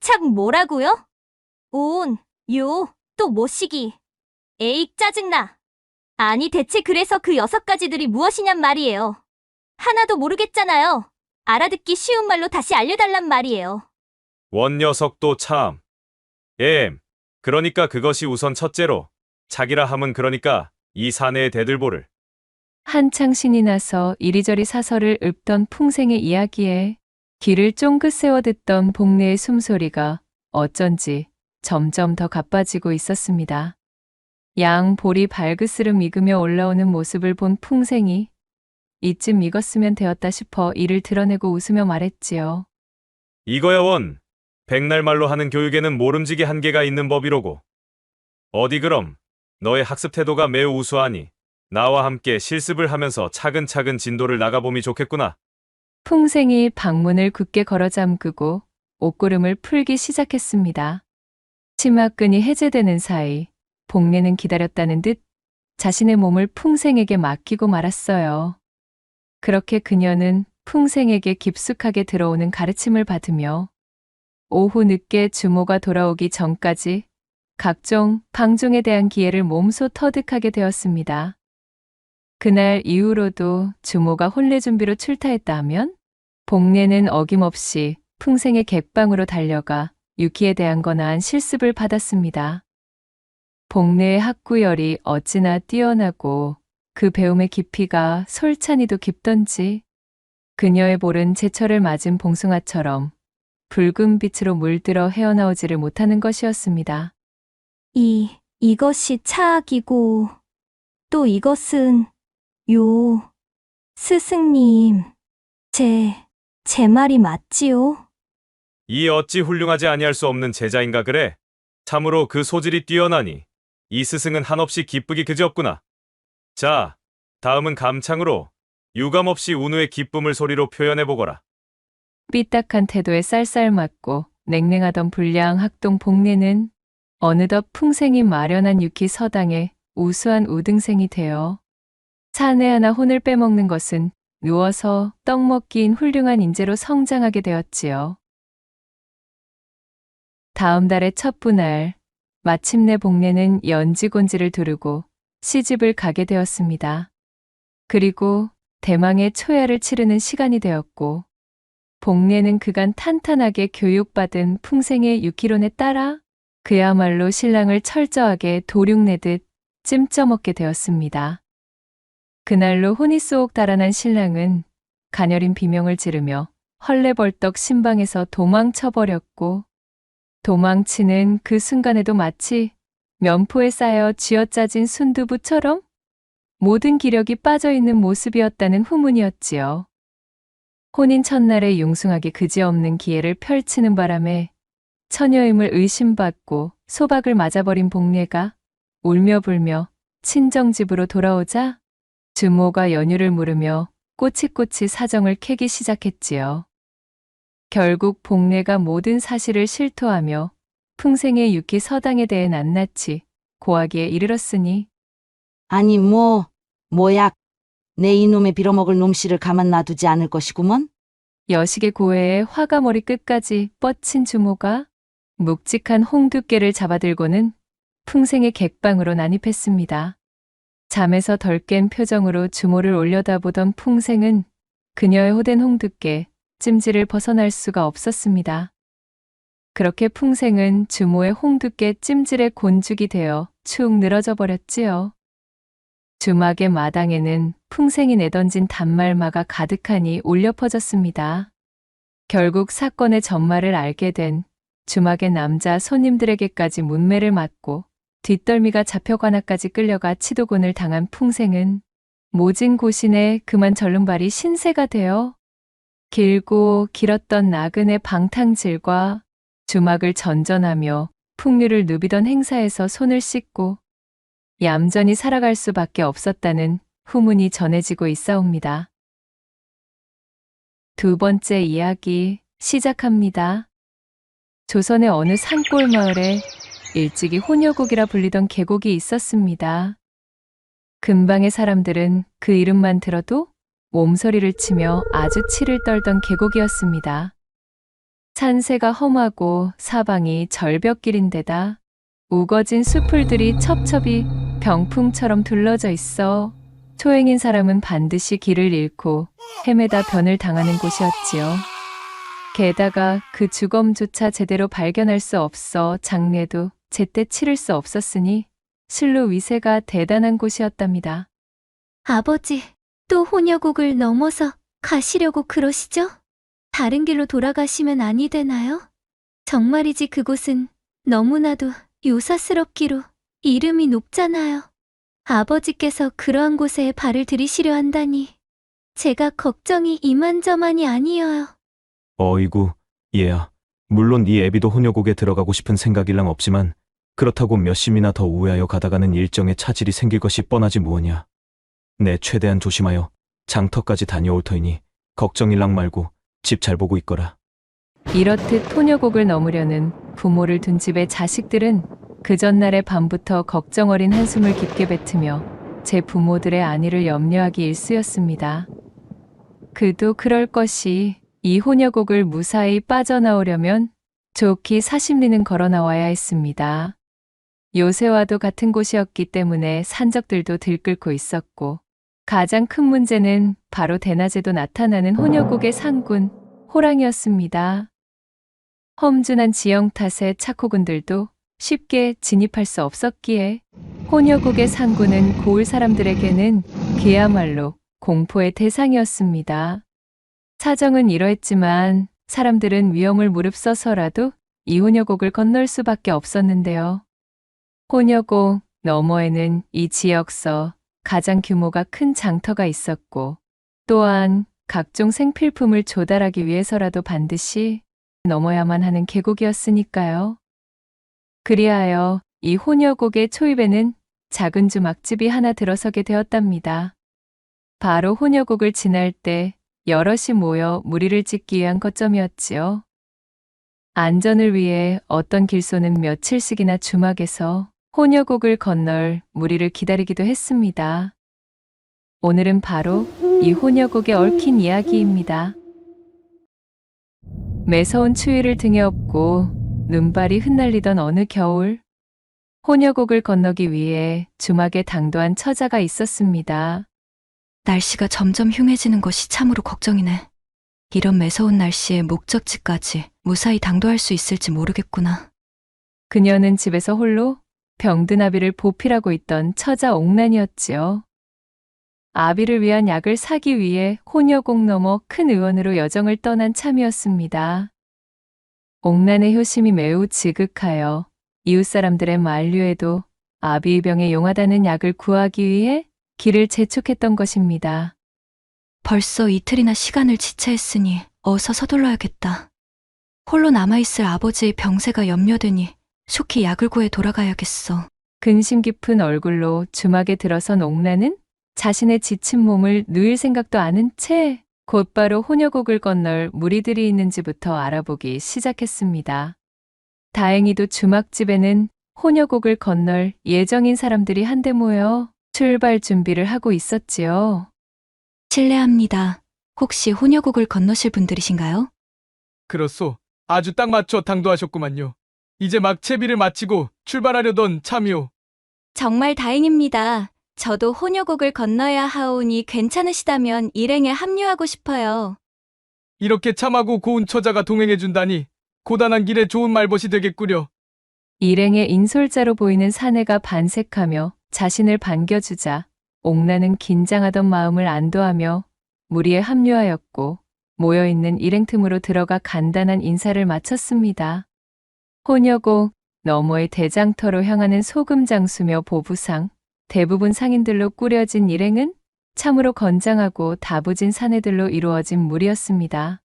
착 뭐라고요? 온, 요, 또 모시기. 에익 짜증나. 아니 대체 그래서 그 6가지들이 무엇이냔 말이에요. 하나도 모르겠잖아요. 알아듣기 쉬운 말로 다시 알려달란 말이에요. 원 녀석도 참. 그러니까 그것이 우선 첫째로 자기라 함은 그러니까 이 사내의 대들보를. 한창 신이 나서 이리저리 사설을 읊던 풍생의 이야기에 귀를 쫑긋 세워 듣던 복례의 숨소리가 어쩐지 점점 더 가빠지고 있었습니다. 양 볼이 발그스름 익으며 올라오는 모습을 본 풍생이 이쯤 익었으면 되었다 싶어 이를 드러내고 웃으며 말했지요. 이거야 원. 백날 말로 하는 교육에는 모름지기 한계가 있는 법이로고. 어디 그럼 너의 학습 태도가 매우 우수하니 나와 함께 실습을 하면서 차근차근 진도를 나가봄이 좋겠구나. 풍생이 방문을 굳게 걸어 잠그고 옷고름을 풀기 시작했습니다. 치마끈이 해제되는 사이 복례는 기다렸다는 듯 자신의 몸을 풍생에게 맡기고 말았어요. 그렇게 그녀는 풍생에게 깊숙하게 들어오는 가르침을 받으며 오후 늦게 주모가 돌아오기 전까지 각종 방종에 대한 기회를 몸소 터득하게 되었습니다. 그날 이후로도 주모가 혼례 준비로 출타했다 하면 복례는 어김없이 풍생의 객방으로 달려가 유키에 대한 거나한 실습을 받았습니다. 복례의 학구열이 어찌나 뛰어나고 그 배움의 깊이가 솔찬히도 깊던지 그녀의 볼은 제철을 맞은 봉숭아처럼 붉은 빛으로 물들어 헤어나오지를 못하는 것이었습니다. 이것이 차악이고 또 이것은 요. 스승님, 제 말이 맞지요? 이 어찌 훌륭하지 아니할 수 없는 제자인가 그래? 참으로 그 소질이 뛰어나니 이 스승은 한없이 기쁘기 그지없구나. 자, 다음은 감창으로 유감없이 운우의 기쁨을 소리로 표현해보거라. 삐딱한 태도에 쌀쌀맞고 냉랭하던 불량 학동 복례는 어느덧 풍생이 마련한 유키 서당의 우수한 우등생이 되어 사내 하나 혼을 빼먹는 것은 누워서 떡 먹기인 훌륭한 인재로 성장하게 되었지요. 다음 달의 첫 분할, 마침내 복례는 연지곤지를 두르고 시집을 가게 되었습니다. 그리고 대망의 초야를 치르는 시간이 되었고 복례는 그간 탄탄하게 교육받은 풍생의 유키론에 따라 그야말로 신랑을 철저하게 도륙내듯 찜쪄먹게 되었습니다. 그날로 혼이 쏙 달아난 신랑은 가녀린 비명을 지르며 헐레벌떡 신방에서 도망쳐버렸고 도망치는 그 순간에도 마치 면포에 쌓여 쥐어짜진 순두부처럼 모든 기력이 빠져있는 모습이었다는 후문이었지요. 혼인 첫날에 융숭하게 그지없는 기회를 펼치는 바람에 처녀임을 의심받고 소박을 맞아버린 복례가 울며 불며 친정집으로 돌아오자 주모가 연유를 물으며 꼬치꼬치 사정을 캐기 시작했지요. 결국 복례가 모든 사실을 실토하며 풍생의 유키 서당에 대해 낱낱이 고하기에 이르렀으니 아니 뭐야. 내 이놈의 빌어먹을 놈씨를 가만 놔두지 않을 것이구먼. 여식의 고해에 화가 머리 끝까지 뻗친 주모가 묵직한 홍두깨를 잡아들고는 풍생의 객방으로 난입했습니다. 잠에서 덜 깬 표정으로 주모를 올려다보던 풍생은 그녀의 호된 홍두깨 찜질을 벗어날 수가 없었습니다. 그렇게 풍생은 주모의 홍두깨 찜질에 곤죽이 되어 축 늘어져 버렸지요. 주막의 마당에는 풍생이 내던진 단말마가 가득하니 울려 퍼졌습니다. 결국 사건의 전말을 알게 된 주막의 남자 손님들에게까지 문매를 맞고 뒷덜미가 잡혀 관아까지 끌려가 치도곤을 당한 풍생은 모진 고신에 그만 절름발이 신세가 되어 길고 길었던 나그네 방탕질과 주막을 전전하며 풍류를 누비던 행사에서 손을 씻고 얌전히 살아갈 수밖에 없었다는 후문이 전해지고 있사옵니다. 두 번째 이야기 시작합니다. 조선의 어느 산골 마을에 일찍이 혼여곡이라 불리던 계곡이 있었습니다. 근방의 사람들은 그 이름만 들어도 몸서리를 치며 아주 치를 떨던 계곡이었습니다. 산세가 험하고 사방이 절벽길인데다 우거진 수풀들이 첩첩이 병풍처럼 둘러져 있어 초행인 사람은 반드시 길을 잃고 헤매다 변을 당하는 곳이었지요. 게다가 그 주검조차 제대로 발견할 수 없어 장례도 제때 치를 수 없었으니 실로 위세가 대단한 곳이었답니다. 아버지, 또 혼여곡을 넘어서 가시려고 그러시죠? 다른 길로 돌아가시면 아니 되나요? 정말이지 그곳은 너무나도 요사스럽기로 이름이 높잖아요. 아버지께서 그러한 곳에 발을 들이시려 한다니 제가 걱정이 이만저만이 아니어요. 어이구, 얘야. 물론 이 애비도 혼여곡에 들어가고 싶은 생각일랑 없지만 그렇다고 몇 심이나 더 우회하여 가다가는 일정에 차질이 생길 것이 뻔하지 무엇냐. 내 최대한 조심하여 장터까지 다녀올 터이니 걱정일랑 말고 집 잘 보고 있거라. 이렇듯 혼여곡을 넘으려는 부모를 둔 집의 자식들은 그 전날의 밤부터 걱정 어린 한숨을 깊게 뱉으며 제 부모들의 안위를 염려하기 일쑤였습니다. 그도 그럴 것이 이 혼여곡을 무사히 빠져나오려면 좋기 40리는 걸어 나와야 했습니다. 요새와도 같은 곳이었기 때문에 산적들도 들끓고 있었고 가장 큰 문제는 바로 대낮에도 나타나는 혼여곡의 상군 호랑이였습니다. 험준한 지형 탓에 착호군들도 쉽게 진입할 수 없었기에 혼여곡의 상군은 고을 사람들에게는 그야말로 공포의 대상이었습니다. 사정은 이러했지만 사람들은 위험을 무릅써서라도 이 혼여곡을 건널 수밖에 없었는데요. 혼여곡 너머에는 이 지역서 가장 규모가 큰 장터가 있었고 또한 각종 생필품을 조달하기 위해서라도 반드시 넘어야만 하는 계곡이었으니까요. 그리하여 이 혼여곡의 초입에는 작은 주막집이 하나 들어서게 되었답니다. 바로 혼여곡을 지날 때 여럿이 모여 무리를 짓기 위한 거점이었지요. 안전을 위해 어떤 길소는 며칠씩이나 주막에서 혼여곡을 건널 무리를 기다리기도 했습니다. 오늘은 바로 이 혼여곡에 얽힌 이야기입니다. 매서운 추위를 등에 업고 눈발이 흩날리던 어느 겨울, 혼여곡을 건너기 위해 주막에 당도한 처자가 있었습니다. 날씨가 점점 흉해지는 것이 참으로 걱정이네. 이런 매서운 날씨에 목적지까지 무사히 당도할 수 있을지 모르겠구나. 그녀는 집에서 홀로 병든 아비를 보필하고 있던 처자 옥란이었지요. 아비를 위한 약을 사기 위해 혼여곡 넘어 큰 의원으로 여정을 떠난 참이었습니다. 옥란의 효심이 매우 지극하여 이웃 사람들의 만류에도 아비의 병에 용하다는 약을 구하기 위해 길을 재촉했던 것입니다. 벌써 이틀이나 시간을 지체했으니 어서 서둘러야겠다. 홀로 남아있을 아버지의 병세가 염려되니 속히 약을 구해 돌아가야겠어. 근심 깊은 얼굴로 주막에 들어선 옥란은 자신의 지친 몸을 누일 생각도 않은 채 곧바로 혼여곡을 건널 무리들이 있는지부터 알아보기 시작했습니다. 다행히도 주막집에는 혼여곡을 건널 예정인 사람들이 한데 모여 출발 준비를 하고 있었지요. 실례합니다. 혹시 혼여곡을 건너실 분들이신가요? 그렇소. 아주 딱 맞춰 당도하셨구만요. 이제 막 채비를 마치고 출발하려던 참이오. 정말 다행입니다. 저도 혼효곡을 건너야 하오니 괜찮으시다면 일행에 합류하고 싶어요. 이렇게 참하고 고운 처자가 동행해준다니 고단한 길에 좋은 말벗이 되겠구려. 일행의 인솔자로 보이는 사내가 반색하며 자신을 반겨주자 옥나는 긴장하던 마음을 안도하며 무리에 합류하였고 모여있는 일행 틈으로 들어가 간단한 인사를 마쳤습니다. 혼여곡 너머의 대장터로 향하는 소금장수며 보부상, 대부분 상인들로 꾸려진 일행은 참으로 건장하고 다부진 사내들로 이루어진 무리였습니다.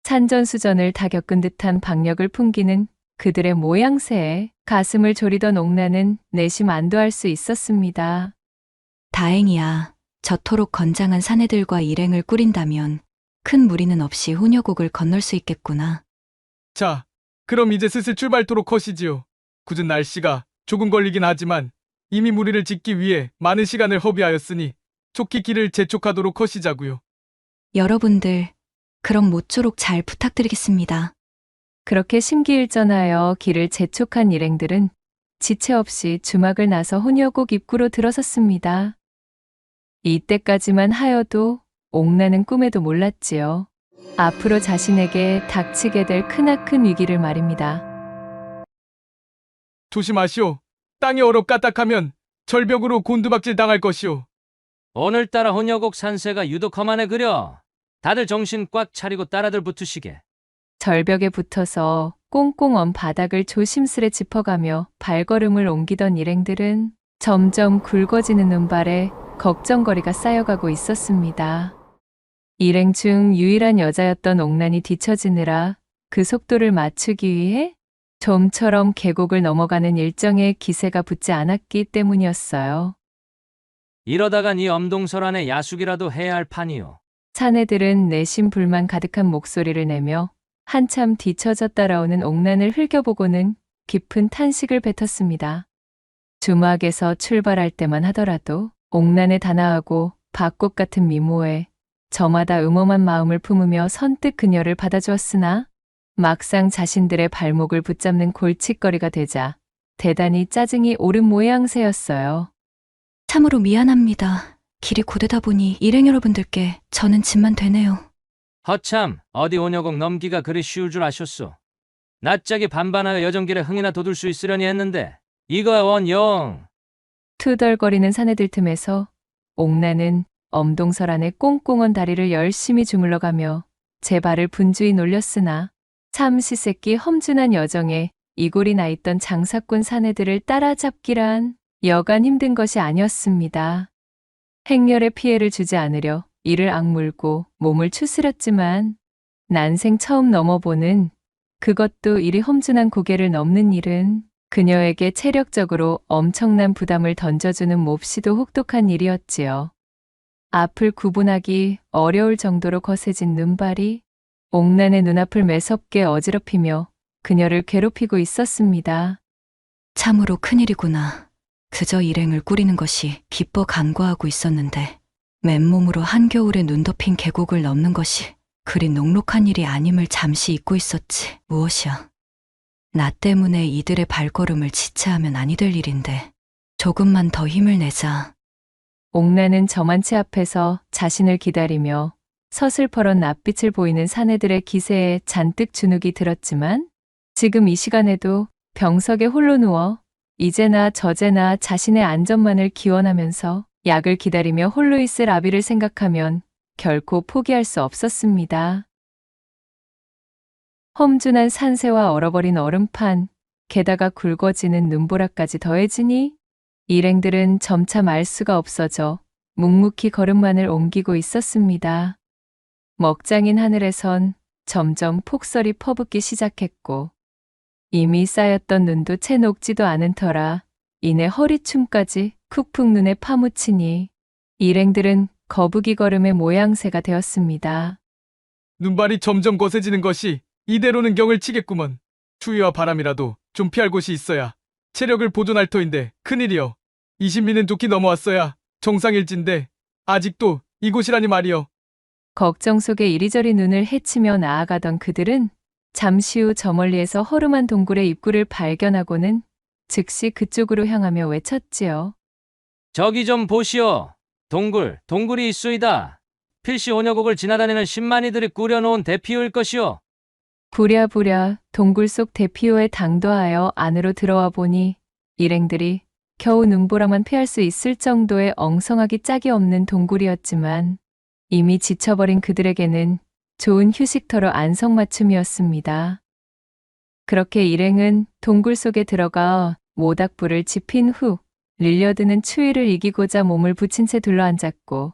산전수전을 다 겪은 듯한 박력을 풍기는 그들의 모양새에 가슴을 졸이던 옥나는 내심 안도할 수 있었습니다. 다행이야. 저토록 건장한 사내들과 일행을 꾸린다면 큰 무리는 없이 혼효곡을 건널 수 있겠구나. 자, 그럼 이제 슬슬 출발토록 하시지요. 굳은 날씨가 조금 걸리긴 하지만 이미 무리를 짓기 위해 많은 시간을 허비하였으니 촉히 길을 재촉하도록 하시자고요. 여러분들, 그럼 모쪼록 잘 부탁드리겠습니다. 그렇게 심기일전하여 길을 재촉한 일행들은 지체 없이 주막을 나서 혼여곡 입구로 들어섰습니다. 이때까지만 하여도 옥나는 꿈에도 몰랐지요. 앞으로 자신에게 닥치게 될 크나큰 위기를 말입니다. 조심하시오. 땅이 얼어 까딱하면 절벽으로 곤두박질 당할 것이오. 오늘따라 혼여곡 산세가 유독 험하네 그려. 다들 정신 꽉 차리고 따라들 붙으시게. 절벽에 붙어서 꽁꽁 언 바닥을 조심스레 짚어가며 발걸음을 옮기던 일행들은 점점 굵어지는 눈발에 걱정거리가 쌓여가고 있었습니다. 일행 중 유일한 여자였던 옥난이 뒤처지느라 그 속도를 맞추기 위해 좀처럼 계곡을 넘어가는 일정의 기세가 붙지 않았기 때문이었어요. 이러다간 이 엄동설 안에 야숙이라도 해야 할 판이요. 사내들은 내심 불만 가득한 목소리를 내며 한참 뒤처져 따라오는 옥난을 흘겨보고는 깊은 탄식을 뱉었습니다. 주막에서 출발할 때만 하더라도 옥난의 단아하고 밭꽃 같은 미모에 저마다 음험한 마음을 품으며 선뜻 그녀를 받아주었으나 막상 자신들의 발목을 붙잡는 골칫거리가 되자 대단히 짜증이 오른 모양새였어요. 참으로 미안합니다. 길이 고되다 보니 일행 여러분들께 저는 짐만 되네요. 허참, 어디 혼여곡 넘기가 그리 쉬울 줄 아셨소. 낯짝이 반반하여 여정길에 흥이나 돋을 수 있으려니 했는데 이거야 원영. 투덜거리는 사내들 틈에서 옥나는 엄동설 안에 꽁꽁언 다리를 열심히 주물러가며 제 발을 분주히 놀렸으나 참시새끼 험준한 여정에 이골이 나 있던 장사꾼 사내들을 따라잡기란 여간 힘든 것이 아니었습니다. 행렬에 피해를 주지 않으려 이를 악물고 몸을 추스렸지만 난생 처음 넘어보는 그것도 이리 험준한 고개를 넘는 일은 그녀에게 체력적으로 엄청난 부담을 던져주는 몹시도 혹독한 일이었지요. 앞을 구분하기 어려울 정도로 거세진 눈발이 옥난의 눈앞을 매섭게 어지럽히며 그녀를 괴롭히고 있었습니다. 참으로 큰일이구나. 그저 일행을 꾸리는 것이 기뻐 간과하고 있었는데 맨몸으로 한겨울에 눈 덮인 계곡을 넘는 것이 그리 녹록한 일이 아님을 잠시 잊고 있었지. 무엇이야. 나 때문에 이들의 발걸음을 지체하면 아니 될 일인데 조금만 더 힘을 내자. 옥나는 저만치 앞에서 자신을 기다리며 서슬퍼런 낯빛을 보이는 사내들의 기세에 잔뜩 주눅이 들었지만 지금 이 시간에도 병석에 홀로 누워 이제나 저제나 자신의 안전만을 기원하면서 약을 기다리며 홀로 있을 아비를 생각하면 결코 포기할 수 없었습니다. 험준한 산세와 얼어버린 얼음판, 게다가 굵어지는 눈보라까지 더해지니 일행들은 점차 말 수가 없어져 묵묵히 걸음만을 옮기고 있었습니다. 먹장인 하늘에선 점점 폭설이 퍼붓기 시작했고 이미 쌓였던 눈도 채 녹지도 않은 터라 이내 허리춤까지 쿡푹 눈에 파묻히니 일행들은 거북이 걸음의 모양새가 되었습니다. 눈발이 점점 거세지는 것이 이대로는 경을 치겠구먼. 추위와 바람이라도 좀 피할 곳이 있어야 체력을 보존할 터인데 큰일이여. 20리는 좋게 넘어왔어야 정상일진데 아직도 이곳이라니 말이여. 걱정 속에 이리저리 눈을 헤치며 나아가던 그들은 잠시 후 저 멀리에서 허름한 동굴의 입구를 발견하고는 즉시 그쪽으로 향하며 외쳤지요. 저기 좀 보시오. 동굴이 있수이다. 필시 혼여곡을 지나다니는 10만이들이 꾸려놓은 대피호일 것이오. 부랴부랴 동굴 속 대피호에 당도하여 안으로 들어와 보니 일행들이 겨우 눈보라만 피할 수 있을 정도의 엉성하기 짝이 없는 동굴이었지만 이미 지쳐버린 그들에게는 좋은 휴식터로 안성맞춤이었습니다. 그렇게 일행은 동굴 속에 들어가 모닥불을 지핀 후 릴려드는 추위를 이기고자 몸을 붙인 채 둘러앉았고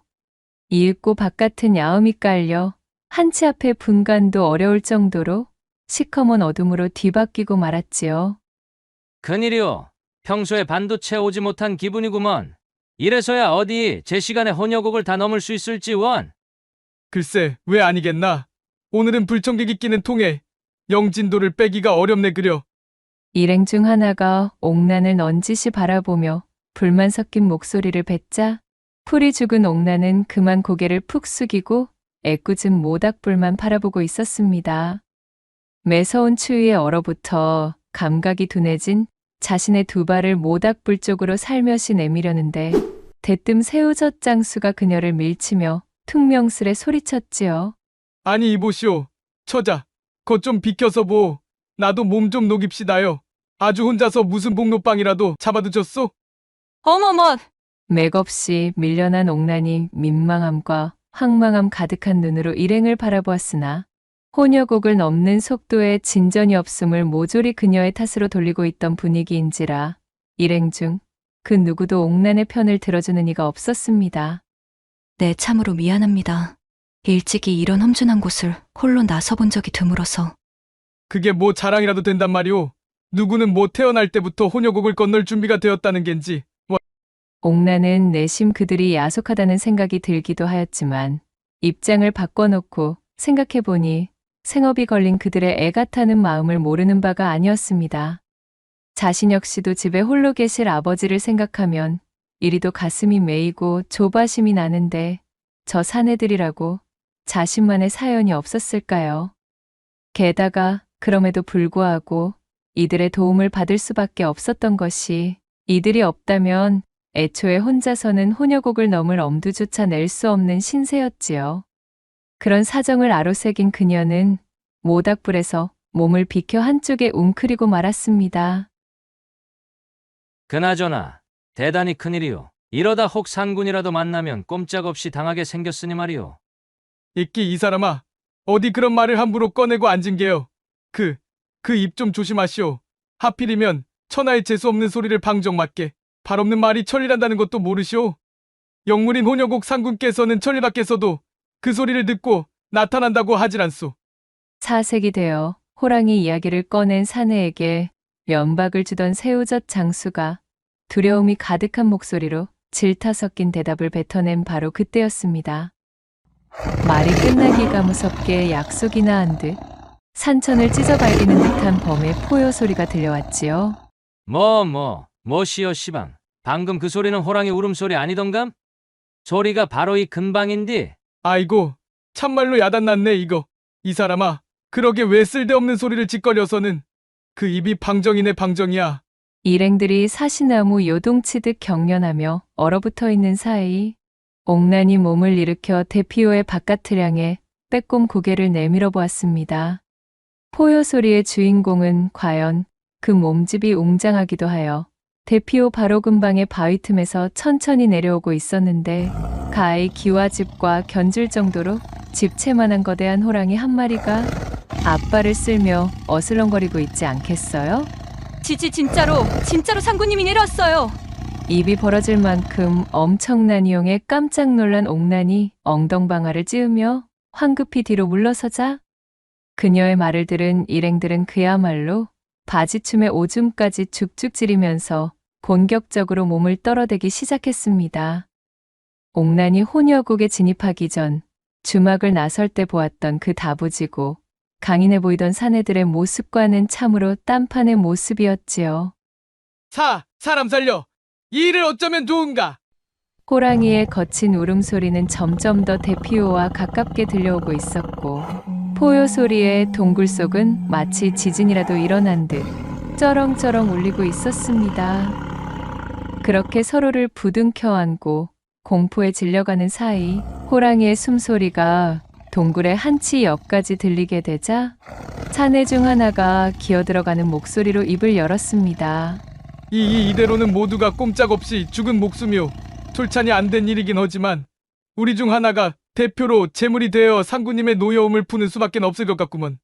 이윽고 바깥은 야음이 깔려 한치 앞의 분간도 어려울 정도로 시커먼 어둠으로 뒤바뀌고 말았지요. 큰일이오. 평소에 반도체 오지 못한 기분이구먼. 이래서야 어디 제 시간에 혼여곡을 다 넘을 수 있을지 원. 글쎄, 왜 아니겠나? 오늘은 불청객이 끼는 통에 영진도를 빼기가 어렵네 그려. 일행 중 하나가 옥난을 넌지시 바라보며 불만 섞인 목소리를 뱉자 풀이 죽은 옥난은 그만 고개를 푹 숙이고 애꿎은 모닥불만 바라보고 있었습니다. 매서운 추위에 얼어붙어 감각이 둔해진 자신의 두 발을 모닥불 쪽으로 살며시 내미려는데 대뜸 새우젓 장수가 그녀를 밀치며 퉁명스레 소리쳤지요. 아니 이보시오. 처자, 거 좀 비켜서 보. 나도 몸 좀 녹입시다요. 아주 혼자서 무슨 복로빵이라도 잡아드셨소? 어머머! 맥없이 밀려난 옥난이 민망함과 황망함 가득한 눈으로 일행을 바라보았으나 혼여곡을 넘는 속도에 진전이 없음을 모조리 그녀의 탓으로 돌리고 있던 분위기인지라 일행 중 그 누구도 옥난의 편을 들어주는 이가 없었습니다. 네, 참으로 미안합니다. 일찍이 이런 험준한 곳을 홀로 나서본 적이 드물어서. 그게 뭐 자랑이라도 된단 말이오. 누구는 뭐 태어날 때부터 혼여곡을 건널 준비가 되었다는 겐지. 옥난은 내심 그들이 야속하다는 생각이 들기도 하였지만 입장을 바꿔놓고 생각해보니 생업이 걸린 그들의 애가 타는 마음을 모르는 바가 아니었습니다. 자신 역시도 집에 홀로 계실 아버지를 생각하면 이리도 가슴이 메이고 조바심이 나는데 저 사내들이라고 자신만의 사연이 없었을까요? 게다가 그럼에도 불구하고 이들의 도움을 받을 수밖에 없었던 것이 이들이 없다면 애초에 혼자서는 혼여곡을 넘을 엄두조차 낼 수 없는 신세였지요. 그런 사정을 아로새긴 그녀는 모닥불에서 몸을 비켜 한쪽에 웅크리고 말았습니다. 그나저나 대단히 큰일이오. 이러다 혹 산군이라도 만나면 꼼짝없이 당하게 생겼으니 말이오. 이끼 이 사람아. 어디 그런 말을 함부로 꺼내고 앉은 게요. 그 입 좀 조심하시오. 하필이면 천하의 재수 없는 소리를 방정맞게 발 없는 말이 천리란다는 것도 모르시오. 영물인 혼여곡 상군께서는 천리 밖에서도 그 소리를 듣고 나타난다고 하질 않소. 사색이 되어 호랑이 이야기를 꺼낸 사내에게 면박을 주던 새우젓 장수가 두려움이 가득한 목소리로 질타 섞인 대답을 뱉어낸 바로 그때였습니다. 말이 끝나기가 무섭게 약속이나 한 듯 산천을 찢어발기는 듯한 범의 포효 소리가 들려왔지요. 뭐시여 시방. 방금 그 소리는 호랑이 울음소리 아니던감? 소리가 바로 이 근방인디. 아이고, 참말로 야단났네 이거. 이 사람아, 그러게 왜 쓸데없는 소리를 짓거려서는. 그 입이 방정이네 방정이야. 일행들이 사시나무 요동치듯 경련하며 얼어붙어 있는 사이 옥난이 몸을 일으켜 대피호의 바깥을 향해 빼꼼 고개를 내밀어 보았습니다. 포효 소리의 주인공은 과연 그 몸집이 웅장하기도 하여 대피호 바로 근방의 바위 틈에서 천천히 내려오고 있었는데 가히 기와집과 견줄 정도로 집채만한 거대한 호랑이 한 마리가 앞발을 쓸며 어슬렁거리고 있지 않겠어요? 진짜로 상구님이 내려왔어요. 입이 벌어질 만큼 엄청난 이용에 깜짝 놀란 옥난이 엉덩방아를 찌으며 황급히 뒤로 물러서자 그녀의 말을 들은 일행들은 그야말로 바지춤의 오줌까지 죽죽 지리면서 본격적으로 몸을 떨어대기 시작했습니다. 옥난이 혼여곡에 진입하기 전 주막을 나설 때 보았던 그 다부지고 강인해 보이던 사내들의 모습과는 참으로 딴판의 모습이었지요. 사람 살려. 이 일을 어쩌면 좋은가? 호랑이의 거친 울음소리는 점점 더 대피호와 가깝게 들려오고 있었고 포효 소리에 동굴 속은 마치 지진이라도 일어난 듯 쩌렁쩌렁 울리고 있었습니다. 그렇게 서로를 부둥켜 안고 공포에 질려가는 사이 호랑이의 숨소리가 동굴의 한치 옆까지 들리게 되자 사내 중 하나가 기어들어가는 목소리로 입을 열었습니다. 이대로는 모두가 꼼짝없이 죽은 목숨이요. 솔찬이 안 된 일이긴 하지만 우리 중 하나가 대표로 제물이 되어 상구님의 노여움을 푸는 수밖에 없을 것 같구먼.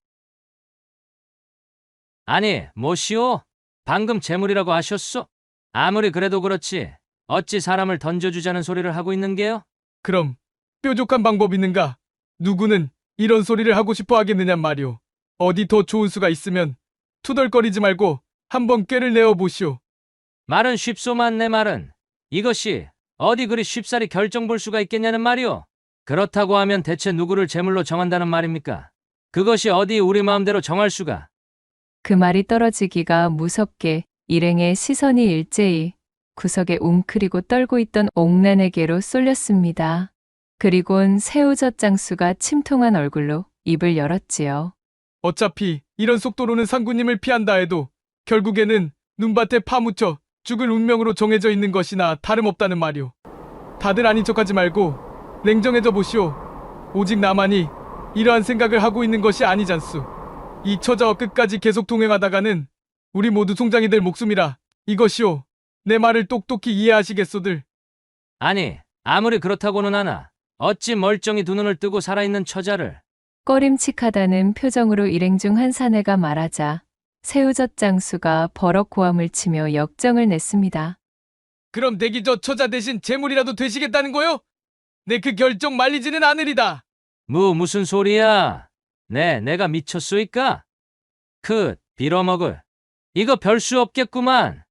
아니, 뭐시오? 방금 재물이라고 하셨소? 아무리 그래도 그렇지. 어찌 사람을 던져주자는 소리를 하고 있는 게요? 그럼 뾰족한 방법 있는가? 누구는 이런 소리를 하고 싶어 하겠느냐 말이오. 어디 더 좋은 수가 있으면 투덜거리지 말고 한번 꾀를 내어 보시오. 말은 쉽소만 내 말은. 이것이 어디 그리 쉽사리 결정 볼 수가 있겠냐는 말이오. 그렇다고 하면 대체 누구를 제물로 정한다는 말입니까? 그것이 어디 우리 마음대로 정할 수가. 그 말이 떨어지기가 무섭게 일행의 시선이 일제히 구석에 웅크리고 떨고 있던 옥란에게로 쏠렸습니다. 그리곤 새우젓 장수가 침통한 얼굴로 입을 열었지요. 어차피 이런 속도로는 상구님을 피한다 해도 결국에는 눈밭에 파묻혀 죽을 운명으로 정해져 있는 것이나 다름없다는 말이오. 다들 아닌 척하지 말고 냉정해져 보시오. 오직 나만이 이러한 생각을 하고 있는 것이 아니잖수. 이 처자와 끝까지 계속 동행하다가는 우리 모두 송장이 될 목숨이라 이것이오. 내 말을 똑똑히 이해하시겠소들. 아니, 아무리 그렇다고는 하나. 어찌 멀쩡히 두 눈을 뜨고 살아있는 처자를. 꺼림칙하다는 표정으로 일행 중 한 사내가 말하자 새우젓 장수가 버럭 고함을 치며 역정을 냈습니다. 그럼 내기 저 처자 대신 제물이라도 되시겠다는 거요? 내 그 결정 말리지는 않으리다. 무슨 소리야? 내가 미쳤소이까? 빌어먹을. 이거 별 수 없겠구만.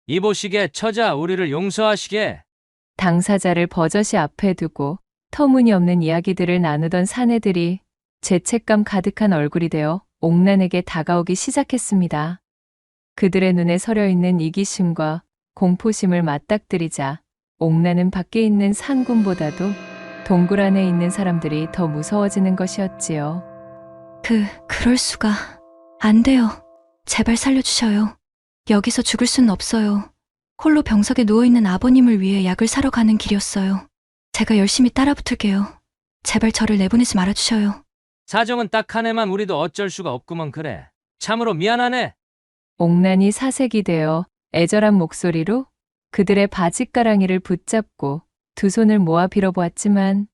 이보시게 처자 우리를 용서하시게. 당사자를 버젓이 앞에 두고 터무니없는 이야기들을 나누던 사내들이 죄책감 가득한 얼굴이 되어 옥란에게 다가오기 시작했습니다. 그들의 눈에 서려 있는 이기심과 공포심을 맞닥뜨리자 옥란은 밖에 있는 상군보다도 동굴 안에 있는 사람들이 더 무서워지는 것이었지요. 그럴 수가. 안 돼요. 제발 살려주셔요. 여기서 죽을 수는 없어요. 홀로 병석에 누워있는 아버님을 위해 약을 사러 가는 길이었어요. 제가 열심히 따라붙을게요. 제발 저를 내보내지 말아주셔요. 사정은 딱 하네만 우리도 어쩔 수가 없구먼 그래. 참으로 미안하네. 옥란이 사색이 되어 애절한 목소리로 그들의 바짓가랑이를 붙잡고 두 손을 모아 빌어보았지만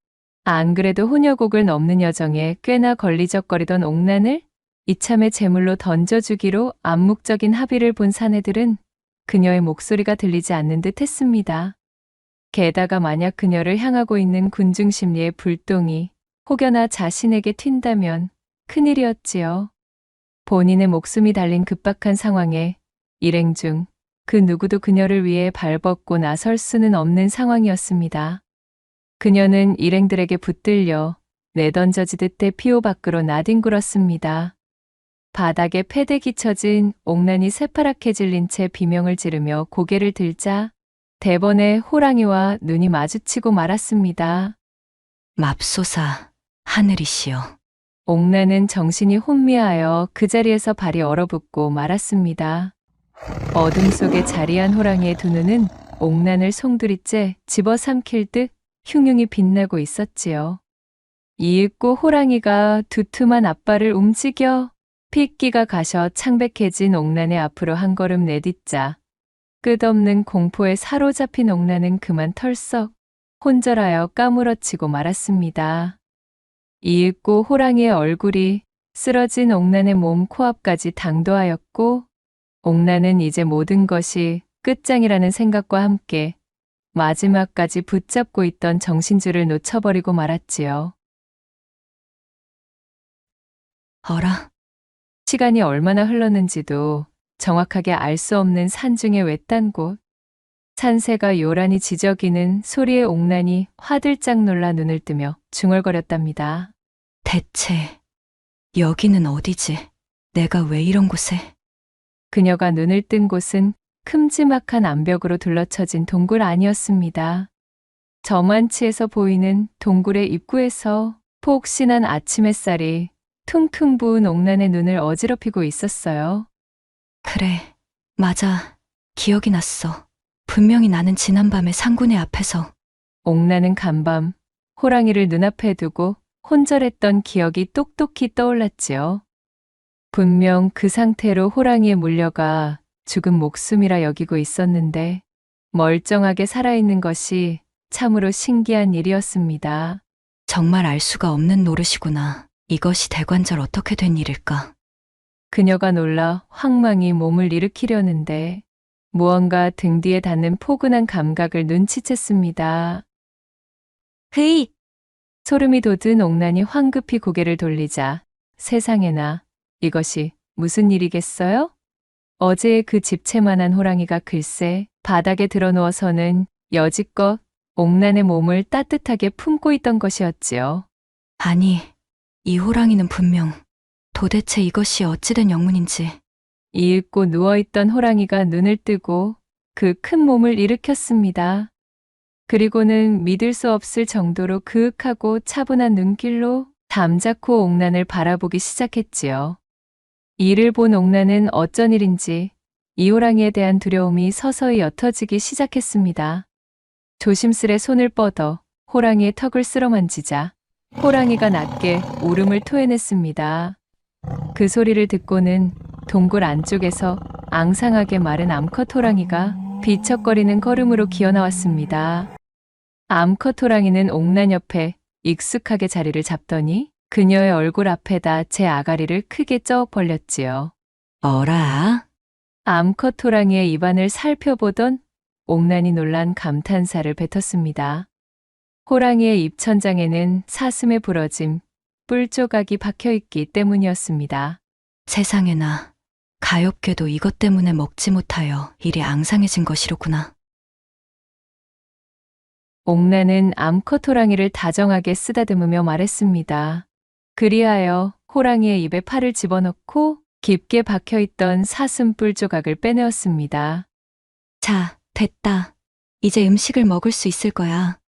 안 그래도 혼여곡을 넘는 여정에 꽤나 걸리적거리던 옥란을 이참에 제물로 던져주기로 암묵적인 합의를 본 사내들은 그녀의 목소리가 들리지 않는 듯 했습니다. 게다가 만약 그녀를 향하고 있는 군중 심리의 불똥이 혹여나 자신에게 튄다면 큰일이었지요. 본인의 목숨이 달린 급박한 상황에 일행 중 그 누구도 그녀를 위해 발벗고 나설 수는 없는 상황이었습니다. 그녀는 일행들에게 붙들려 내던져지듯 대피호 밖으로 나뒹굴었습니다. 바닥에 패대기 쳐진 옥란이 새파랗게 질린 채 비명을 지르며 고개를 들자 대번에 호랑이와 눈이 마주치고 말았습니다. 맙소사, 하늘이시여. 옥란은 정신이 혼미하여 그 자리에서 발이 얼어붙고 말았습니다. 어둠 속에 자리한 호랑이의 두 눈은 옥란을 송두리째 집어삼킬 듯 흉흉이 빛나고 있었지요. 이윽고 호랑이가 두툼한 앞발을 움직여 핏기가 가셔 창백해진 옥란의 앞으로 한 걸음 내딛자 끝없는 공포에 사로잡힌 옥란은 그만 털썩 혼절하여 까무러치고 말았습니다. 이윽고 호랑이의 얼굴이 쓰러진 옥란의 몸 코앞까지 당도하였고 옥란은 이제 모든 것이 끝장이라는 생각과 함께 마지막까지 붙잡고 있던 정신줄을 놓쳐버리고 말았지요. 어라, 시간이 얼마나 흘렀는지도 정확하게 알 수 없는 산중의 외딴 곳. 산새가 요란히 지저귀는 소리에 옥란이 화들짝 놀라 눈을 뜨며 중얼거렸답니다. 대체 여기는 어디지? 내가 왜 이런 곳에? 그녀가 눈을 뜬 곳은 큼지막한 암벽으로 둘러쳐진 동굴 안이었습니다. 저만치에서 보이는 동굴의 입구에서 폭신한 아침 햇살이 퉁퉁 부은 옥란의 눈을 어지럽히고 있었어요. 그래, 맞아. 기억이 났어. 분명히 나는 지난밤에 상군의 앞에서 옥나는 간밤 호랑이를 눈앞에 두고 혼절했던 기억이 똑똑히 떠올랐지요. 분명 그 상태로 호랑이에 물려가 죽은 목숨이라 여기고 있었는데 멀쩡하게 살아있는 것이 참으로 신기한 일이었습니다. 정말 알 수가 없는 노릇이구나. 이것이 대관절 어떻게 된 일일까? 그녀가 놀라 황망히 몸을 일으키려는데 무언가 등 뒤에 닿는 포근한 감각을 눈치챘습니다. 흐이! 소름이 돋은 옥난이 황급히 고개를 돌리자 세상에나 이것이 무슨 일이겠어요? 어제의 그 집채만한 호랑이가 글쎄 바닥에 드러누워서는 여지껏 옥난의 몸을 따뜻하게 품고 있던 것이었지요. 아니, 이 호랑이는 분명 도대체 이것이 어찌된 영문인지. 이윽고 누워있던 호랑이가 눈을 뜨고 그 큰 몸을 일으켰습니다. 그리고는 믿을 수 없을 정도로 그윽하고 차분한 눈길로 잠자코 옥난을 바라보기 시작했지요. 이를 본 옥난은 어쩐 일인지 이 호랑이에 대한 두려움이 서서히 옅어지기 시작했습니다. 조심스레 손을 뻗어 호랑이의 턱을 쓸어만지자 호랑이가 낮게 울음을 토해냈습니다. 그 소리를 듣고는 동굴 안쪽에서 앙상하게 마른 암컷 호랑이가 비척거리는 걸음으로 기어나왔습니다. 암컷 호랑이는 옥난 옆에 익숙하게 자리를 잡더니 그녀의 얼굴 앞에다 제 아가리를 크게 쩍 벌렸지요. 어라? 암컷 호랑이의 입안을 살펴보던 옥난이 놀란 감탄사를 뱉었습니다. 호랑이의 입천장에는 사슴에 부러짐 뿔 조각이 박혀있기 때문이었습니다. 세상에나, 가엾게도 이것 때문에 먹지 못하여 이리 앙상해진 것이로구나. 옥난은 암컷 호랑이를 다정하게 쓰다듬으며 말했습니다. 그리하여 호랑이의 입에 팔을 집어넣고 깊게 박혀있던 사슴뿔 조각을 빼내었습니다. 자, 됐다. 이제 음식을 먹을 수 있을 거야.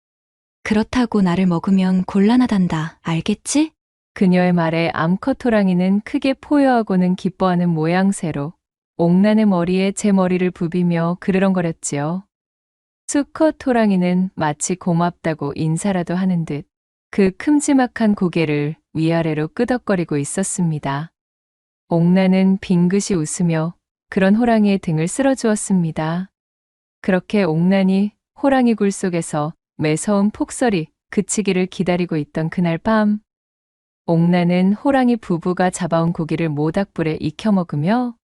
그렇다고 나를 먹으면 곤란하단다. 알겠지? 그녀의 말에 암컷 호랑이는 크게 포효하고는 기뻐하는 모양새로 옥난의 머리에 제 머리를 부비며 그르렁거렸지요. 수컷 호랑이는 마치 고맙다고 인사라도 하는 듯 그 큼지막한 고개를 위아래로 끄덕거리고 있었습니다. 옥난은 빙긋이 웃으며 그런 호랑이의 등을 쓸어주었습니다. 그렇게 옥난이 호랑이 굴 속에서 매서운 폭설이 그치기를 기다리고 있던 그날 밤, 옥난은 호랑이 부부가 잡아온 고기를 모닥불에 익혀 먹으며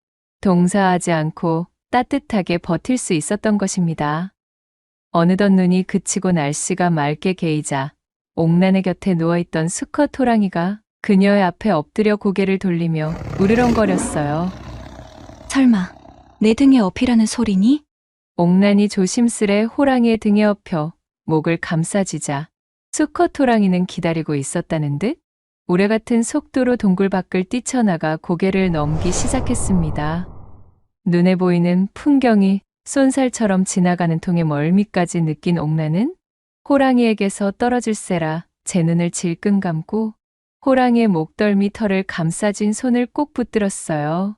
동사하지 않고 따뜻하게 버틸 수 있었던 것입니다. 어느덧 눈이 그치고 날씨가 맑게 개이자 옥난의 곁에 누워있던 수컷 호랑이가 그녀의 앞에 엎드려 고개를 돌리며 으르렁거렸어요. 설마 내 등에 업히라는 소리니? 옥난이 조심스레 호랑이의 등에 엎혀 목을 감싸쥐자 수컷 호랑이는 기다리고 있었다는 듯 우레 같은 속도로 동굴 밖을 뛰쳐나가 고개를 넘기 시작했습니다. 눈에 보이는 풍경이 쏜살처럼 지나가는 통의 멀미까지 느낀 옥난은 호랑이에게서 떨어질세라 제 눈을 질끈 감고 호랑이의 목덜미 털을 감싸진 손을 꼭 붙들었어요.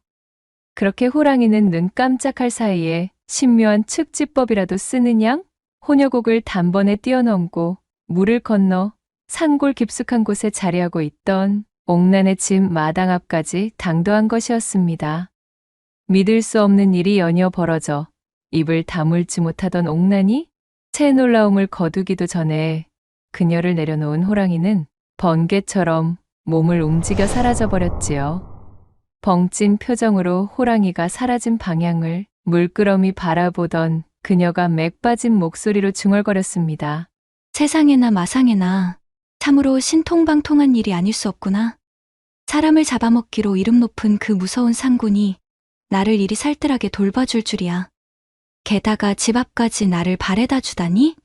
그렇게 호랑이는 눈 깜짝할 사이에 신묘한 측지법이라도 쓰는 양 혼혈곡을 단번에 뛰어넘고 물을 건너 산골 깊숙한 곳에 자리하고 있던 옥난의 집 마당 앞까지 당도한 것이었습니다. 믿을 수 없는 일이 연이어 벌어져 입을 다물지 못하던 옥난이 채 놀라움을 거두기도 전에 그녀를 내려놓은 호랑이는 번개처럼 몸을 움직여 사라져버렸지요. 벙찐 표정으로 호랑이가 사라진 방향을 물끄러미 바라보던 그녀가 맥 빠진 목소리로 중얼거렸습니다. 세상에나 마상에나 참으로 신통방통한 일이 아닐 수 없구나. 사람을 잡아먹기로 이름 높은 그 무서운 상군이 나를 이리 살뜰하게 돌봐줄 줄이야. 게다가 집 앞까지 나를 바래다 주다니?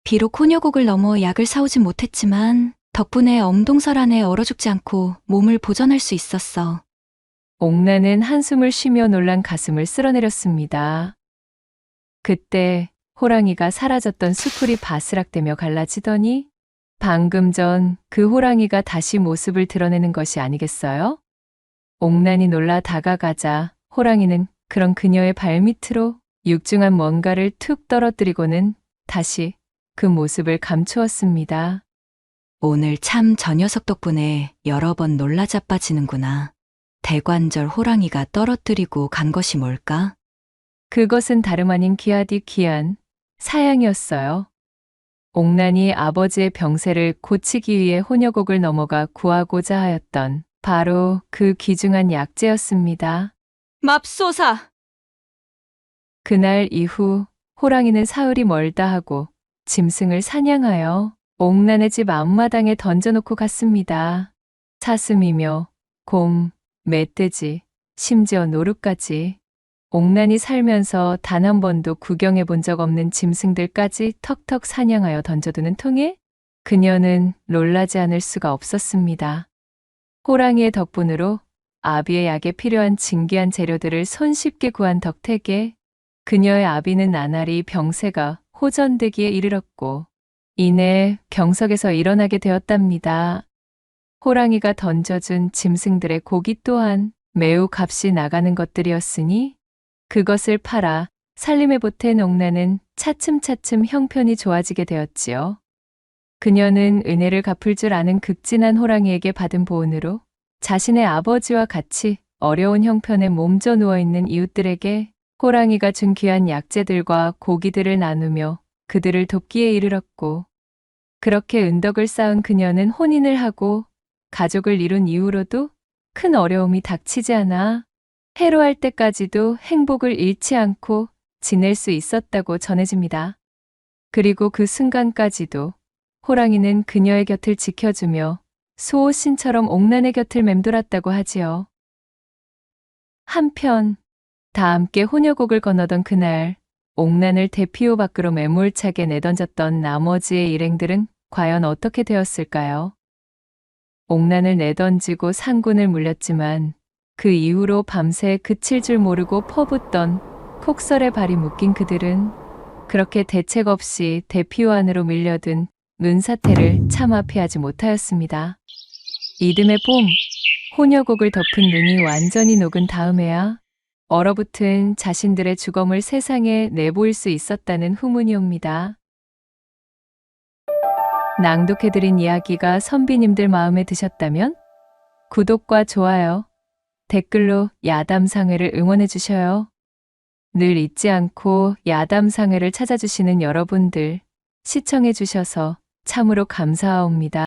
비록 혼혈곡을 넘어 약을 사오진 못했지만 덕분에 엄동설 안에 얼어 죽지 않고 몸을 보전할 수 있었어. 옥난은 한숨을 쉬며 놀란 가슴을 쓸어내렸습니다. 그때 호랑이가 사라졌던 수풀이 바스락대며 갈라지더니 방금 전 그 호랑이가 다시 모습을 드러내는 것이 아니겠어요? 옥난이 놀라 다가가자 호랑이는 그런 그녀의 발밑으로 육중한 뭔가를 툭 떨어뜨리고는 다시 그 모습을 감추었습니다. 오늘 참 저 녀석 덕분에 여러 번 놀라 자빠지는구나. 대관절 호랑이가 떨어뜨리고 간 것이 뭘까? 그것은 다름 아닌 귀하디 귀한 사양이었어요. 옥난이 아버지의 병세를 고치기 위해 혼여곡을 넘어가 구하고자 하였던 바로 그 귀중한 약재였습니다. 맙소사! 그날 이후 호랑이는 사흘이 멀다 하고 짐승을 사냥하여 옥난의 집 앞마당에 던져놓고 갔습니다. 사슴이며 곰, 멧돼지, 심지어 노루까지 옥난이 살면서 단 한 번도 구경해 본 적 없는 짐승들까지 턱턱 사냥하여 던져두는 통에 그녀는 놀라지 않을 수가 없었습니다. 호랑이의 덕분으로 아비의 약에 필요한 진귀한 재료들을 손쉽게 구한 덕택에 그녀의 아비는 나날이 병세가 호전되기에 이르렀고 이내 병석에서 일어나게 되었답니다. 호랑이가 던져준 짐승들의 고기 또한 매우 값이 나가는 것들이었으니 그것을 팔아 살림에 보탠 옥난은 차츰차츰 형편이 좋아지게 되었지요. 그녀는 은혜를 갚을 줄 아는 극진한 호랑이에게 받은 보은으로 자신의 아버지와 같이 어려운 형편에 몸져 누워있는 이웃들에게 호랑이가 준 귀한 약재들과 고기들을 나누며 그들을 돕기에 이르렀고 그렇게 은덕을 쌓은 그녀는 혼인을 하고 가족을 이룬 이후로도 큰 어려움이 닥치지 않아 해로할 때까지도 행복을 잃지 않고 지낼 수 있었다고 전해집니다. 그리고 그 순간까지도 호랑이는 그녀의 곁을 지켜주며 수호신처럼 옥난의 곁을 맴돌았다고 하지요. 한편 다 함께 혼여곡을 건너던 그날 옥난을 대피호 밖으로 매몰차게 내던졌던 나머지의 일행들은 과연 어떻게 되었을까요? 옥난을 내던지고 상군을 물렸지만 그 이후로 밤새 그칠 줄 모르고 퍼붓던 폭설에 발이 묶인 그들은 그렇게 대책 없이 대피호 안으로 밀려든 눈사태를 차마 피하지 못하였습니다. 이듬해 봄, 혼여곡을 덮은 눈이 완전히 녹은 다음에야 얼어붙은 자신들의 주검을 세상에 내보일 수 있었다는 후문이 옵니다. 낭독해드린 이야기가 선비님들 마음에 드셨다면 구독과 좋아요, 댓글로 야담상회를 응원해 주셔요. 늘 잊지 않고 야담상회를 찾아주시는 여러분들 시청해 주셔서 참으로 감사하옵니다.